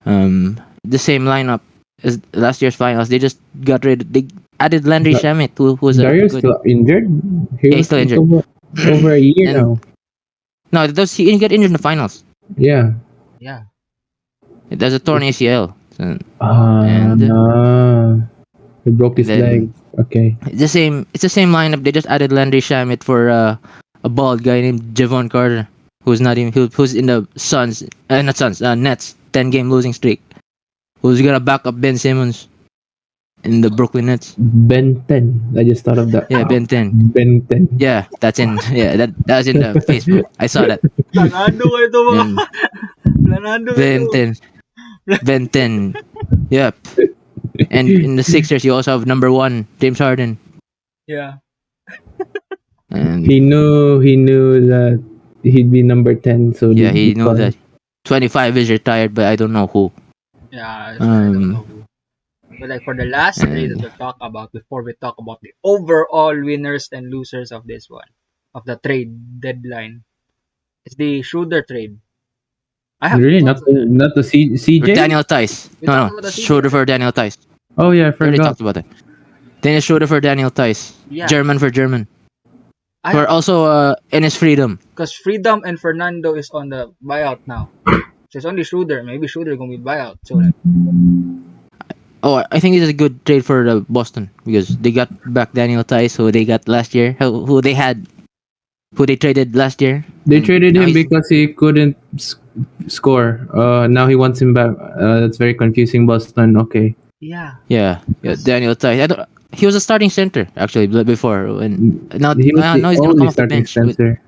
The same lineup as last year's finals. They just got rid. They added Landry Shamet, who was a Darius good. still injured. He Yeah, was he's still injured. over a year And- now. No, he didn't get injured in the finals. Yeah. Yeah. There's a torn ACL. So, He broke his Then- leg. Okay. it's the same. It's the same lineup. They just added Landry Shamet for a bald guy named Javon Carter, who's not even who's in the Suns, not Suns, Nets 10-game losing streak. Who's gonna back up Ben Simmons in the Brooklyn Nets? Ben 10. I just thought of that. Yeah, Ben 10. Ben 10. Yeah, that's in. Yeah, that's in Facebook. I saw that. Planado ko ito mga. And Planado ko Ben ito. 10. Ben 10. Yep. And in the Sixers, you also have number 1 James Harden. Yeah. And He knew that he'd be number 10. So yeah, he'd he be knew fine. that 25 is retired, but I don't know who. Yeah. I don't know who. But like for the last trade that we'll talk about before we talk about the overall winners and losers of this one, of the trade deadline, it's the Schroeder trade. I have Really? thoughts Not on that. the For CJ? Daniel Tice. We talked No, about the CJ. Schroeder for Daniel Tice. Oh yeah, I We already forgot. talked about that. Then it's Schroeder for Daniel Tice. Yeah. German for German. I For also Enes Freedom. because Freedom and Fernando is on the buyout now. So it's only Schroeder. Maybe Schroeder gonna be buyout. So like, Oh, I think this is a good trade for Boston because they got back Daniel Tice, who they got last year, who they traded last year. They And traded now him he's- because he couldn't score. Now he wants him back. That's very confusing, Boston. Okay. yeah. Yeah, Daniel Tice. He was a starting center actually before, and now He was now the he's gonna come only off the starting bench. center.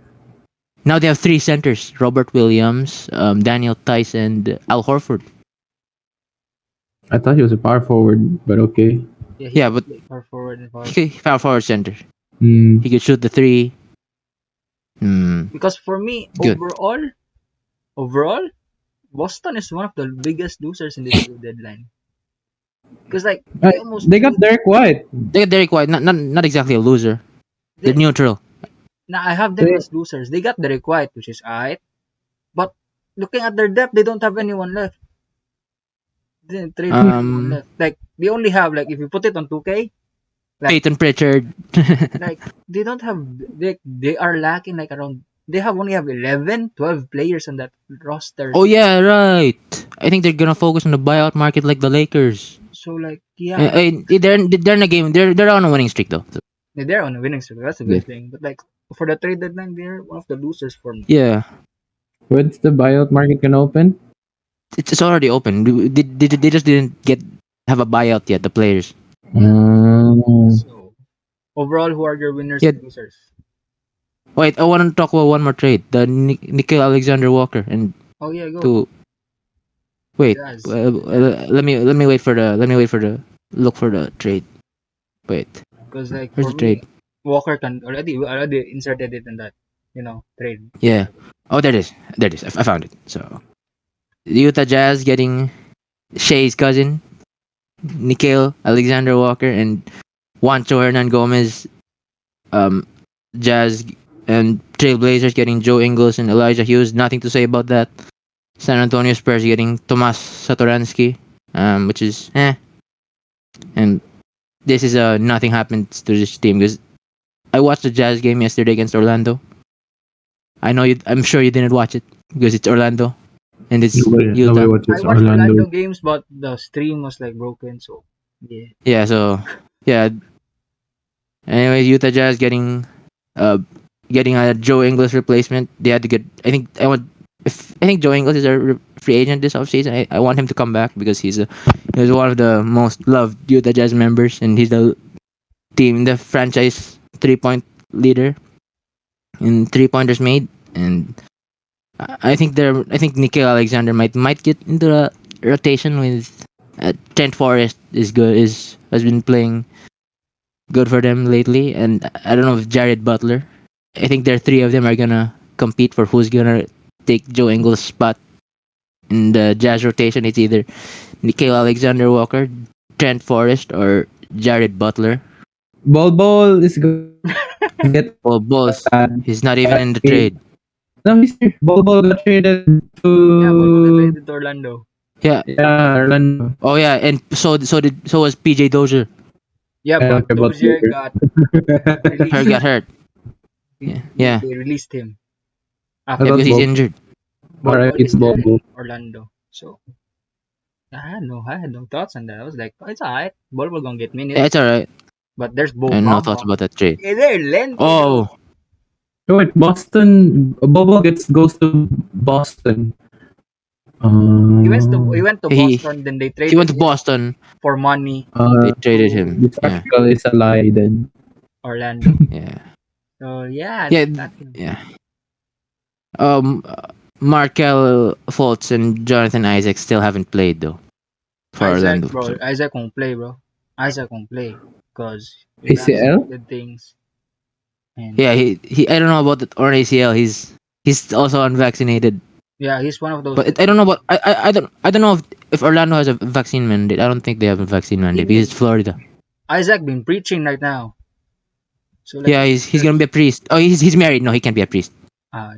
Now they have 3 centers: Robert Williams, Daniel Tice, and Al Horford. I thought he was a power forward, but okay. Yeah, but Power forward and power. he power forward center. Hmm. He could shoot the 3. Because for me, Good. overall, Boston is one of the biggest losers in this trade deadline. Because like They got Derek White. They got Derek White, not exactly a loser. They're neutral. now I have them They- as losers. They got Derek White, which is alright, but looking at their depth, they don't have anyone left. They didn't trade anyone left. Like they only have like if you put it on 2K, Peyton Pritchard. like they don't have they are lacking like around they only have 11, 12 players on that roster. Oh yeah, right. I think they're gonna focus on the buyout market like the Lakers. So like yeah, They're in a game. They're on a winning streak though. So, they're on a winning streak. That's a good thing. But like for the trade deadline, they're one of the losers for me. yeah, When's the buyout market gonna open? it's already open. They just didn't have a buyout yet. The players. Mm. So overall, who are your winners Yeah. and losers? Wait, I want to talk about one more trade. The Nikhil Alexander Walker and Oh yeah, go. to wait. Jazz. Let me wait for the look for the trade. Wait, Because like where's for the trade? me, Walker can already we already inserted it in that trade. Yeah. Oh, there it is. There it is. I found it. So Utah Jazz getting Shea's cousin, Nikhil Alexander Walker, and Juancho Hernan Gomez. Um, Jazz and Trailblazers getting Joe Ingles and Elijah Hughes. Nothing to say about that. San Antonio Spurs getting Tomas Satoransky, which is And this is nothing happens to this team because I watched the Jazz game yesterday against Orlando. I know you. I'm sure you didn't watch it because it's Orlando and it's Nobody Utah. I watches watched Orlando. Orlando games, but the stream was like broken. So yeah, Yeah. So yeah. Anyway, Utah Jazz uh getting a Joe Ingles replacement. They had to get. I think Joe Ingles is a free agent this offseason. I want him to come back because he was one of the most loved Utah Jazz members, and he's the franchise 3 point leader in 3 pointers made. And I think Nikhil Alexander might get into the rotation with Trent Forrest is good is has been playing good for them lately, and I don't know if Jared Butler. I think there three of them are gonna compete for who's gonna take Joe Ingles' spot in the Jazz rotation. It's either Nikhil Alexander Walker, Trent Forrest, or Jared Butler. Ball is gonna get Well, both. He's not even in the he, trade. no, he's here. Ball got traded yeah. But we'll get to traded to Orlando. Yeah. Orlando. Oh yeah, and so was PJ Dozier. Yeah, I don't but care about Dozier Joker. got Her released. got hurt. Yeah, yeah, They released him I yeah, after thought because he's Ball. injured. Bol Alright, Bol it's is there Ball. in Orlando. So I had no thoughts on that. I was like, oh, it's alright. Bol gonna get Yeah, minutes, it's alright. but there's I Bo have no thoughts Bamba. about that trade. Is there lengthy though? Oh, Oh, wait, Boston. Bobo goes to Boston. He Um, went to he Boston. Then they he went traded to him Boston. for money They traded to him. this Yeah, article is a lie. Then Orlando. yeah, So yeah, yeah, that him. yeah. Um, Markel Fultz and Jonathan Isaac still haven't played though for Isaac, Orlando. bro. So Isaac won't play, bro. Isaac won't play because he has ACL. stupid things. And yeah, he I don't know about the or ACL. He's also unvaccinated. yeah, he's one of those But that I don't know about I don't know if Orlando has a vaccine mandate. I don't think they have a vaccine he mandate because need. it's Florida. Isaac been preaching right now. So like, Yeah, he's gonna be a priest. Oh, he's married. No, he can't be a priest.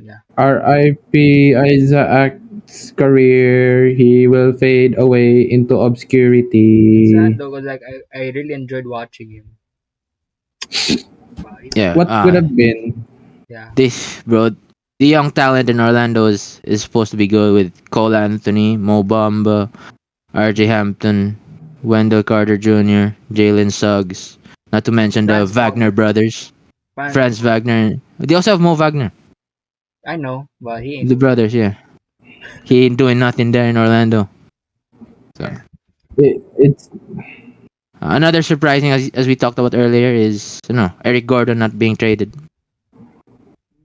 yeah. R.I.P. Isaac's career. He will fade away into It's sad obscurity. though, cause like I really enjoyed watching him. But Yeah. What could have been? yeah, This bro, the young talent in Orlando is supposed to be good with Cole Anthony, Mo Bamba, R.J. Hampton, Wendell Carter Jr., Jalen Suggs. Not to mention the Franz Wagner Wagner. brothers, Franz Franz Wagner. They also have Mo Wagner, I know, but he ain't the doing brothers. Yeah, he ain't doing nothing there in Orlando. So yeah. It's another surprising, as we talked about earlier, is Eric Gordon not being traded.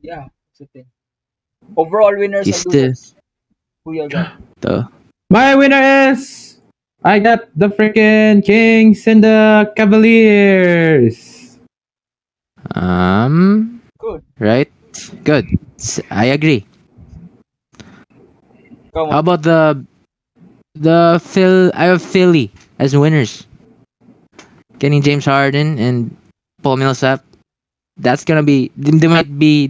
Yeah, that's the thing. Overall winners He's and still losers. Who you got? the my winner is I got the freaking Kings and the Cavaliers. Good. right. Good. I agree. Come How on. about the Phil? I have Philly as winners, getting James Harden and Paul Millsap. That's gonna they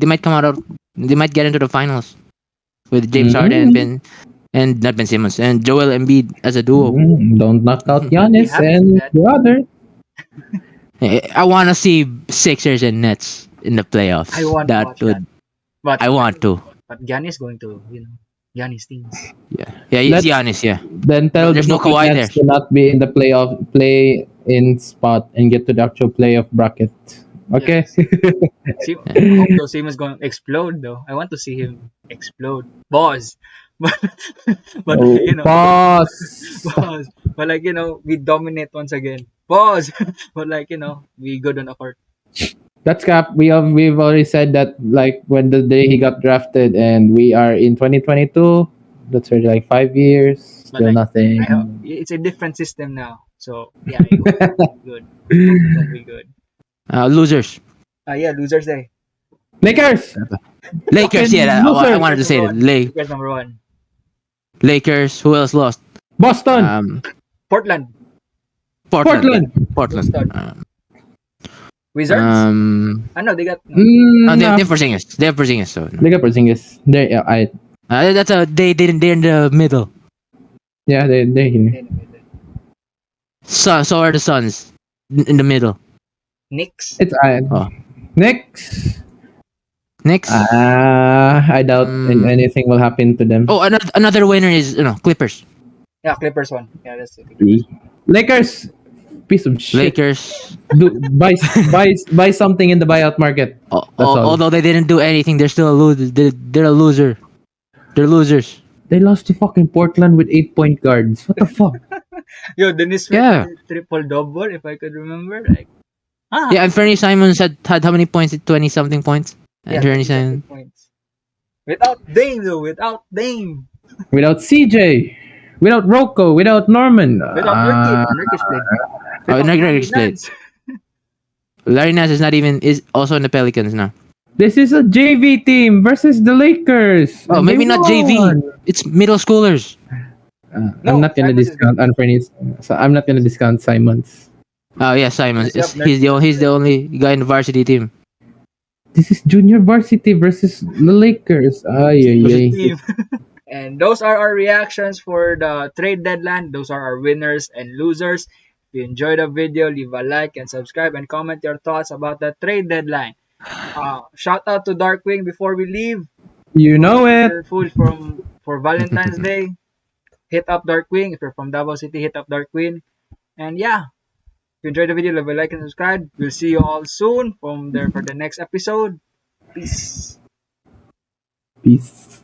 might come out of they might get into the finals with James Harden and Mm, not Ben Simmons and Joel Embiid as a duo. don't knock out I'll be Giannis happy with and that. the other. I want to see Sixers and Nets in the I playoffs. want to That watch that. would But I want to. Giannis going to, Giannis teams. Yeah, yeah. It's Let's Giannis. Yeah, then tell the there's no Brooklyn Kawhi there. Nets to not be in the play in spot and get to the actual playoff bracket. Okay. Yes. See, I hope though Simmons going to explode though. I want to see him explode. Boss. But but Oh, pause. boss. But like we dominate once again. Boss. But like we good on the court. That's cap. We've already said that like when the day he got drafted, and we are in 2022. That's already like 5 years. But Still like, nothing. it's a different system now. So yeah, I hope it's gonna be good. Hope it's gonna be good. Losers. Yeah, losers day. Lakers. Lakers. Fucking Yeah, I losers. wanted to Lakers say number that. one. Lakers number one. Lakers. Who else lost? Boston. Portland. Portland. Yeah, Portland. Portland. Boston. Wizards. I know they got no. They No. have Porzingis. They have Porzingis. So no. They got Porzingis. They yeah, That's a they're in the middle. yeah, they're here. So are the Suns in the middle. Knicks. It's Oh. Knicks. Next. I doubt anything will happen to them. Oh, another winner is Clippers. Yeah, Clippers one. Yeah, that's it. Lakers. Piece of shit. Lakers. Buy something in the buyout market. That's all. Although they didn't do anything, they're still a loser. They're a loser. They're losers. They lost to fucking Portland with 8-point guards. What the fuck? Yo, Dennis Smith Yeah. triple double if I could remember. Like, Yeah, and Fernie Simons had how many points? 20 something points. And Fernie 20 Simons. points. Without Dame though, without Dame. Without CJ. Without Rocco. Without Norman. Without Nurkic played. Without Nurkic played. Nance. Larry Nance is also in the Pelicans now. This is a JV team versus the Lakers. Oh, And maybe they not won. JV. It's middle schoolers. I'm not gonna Simons is discount Anthony's. So I'm not gonna discount Simons. Oh yeah, Simons. Yep, He's the only guy in the varsity team. This is junior varsity versus the Lakers. Ay, ay, ay. team. And those are our reactions for the trade deadline. Those are our winners and losers. If you enjoyed the video, leave a like and subscribe and comment your thoughts about the trade deadline. Shout out to Darkwing before we leave. You know it. Food for Valentine's Day. Hit up Darkwing. If you're from Davao City, hit up Darkwing. And yeah, if you enjoyed the video, leave a like and subscribe. We'll see you all soon from there for the next episode. Peace. Peace.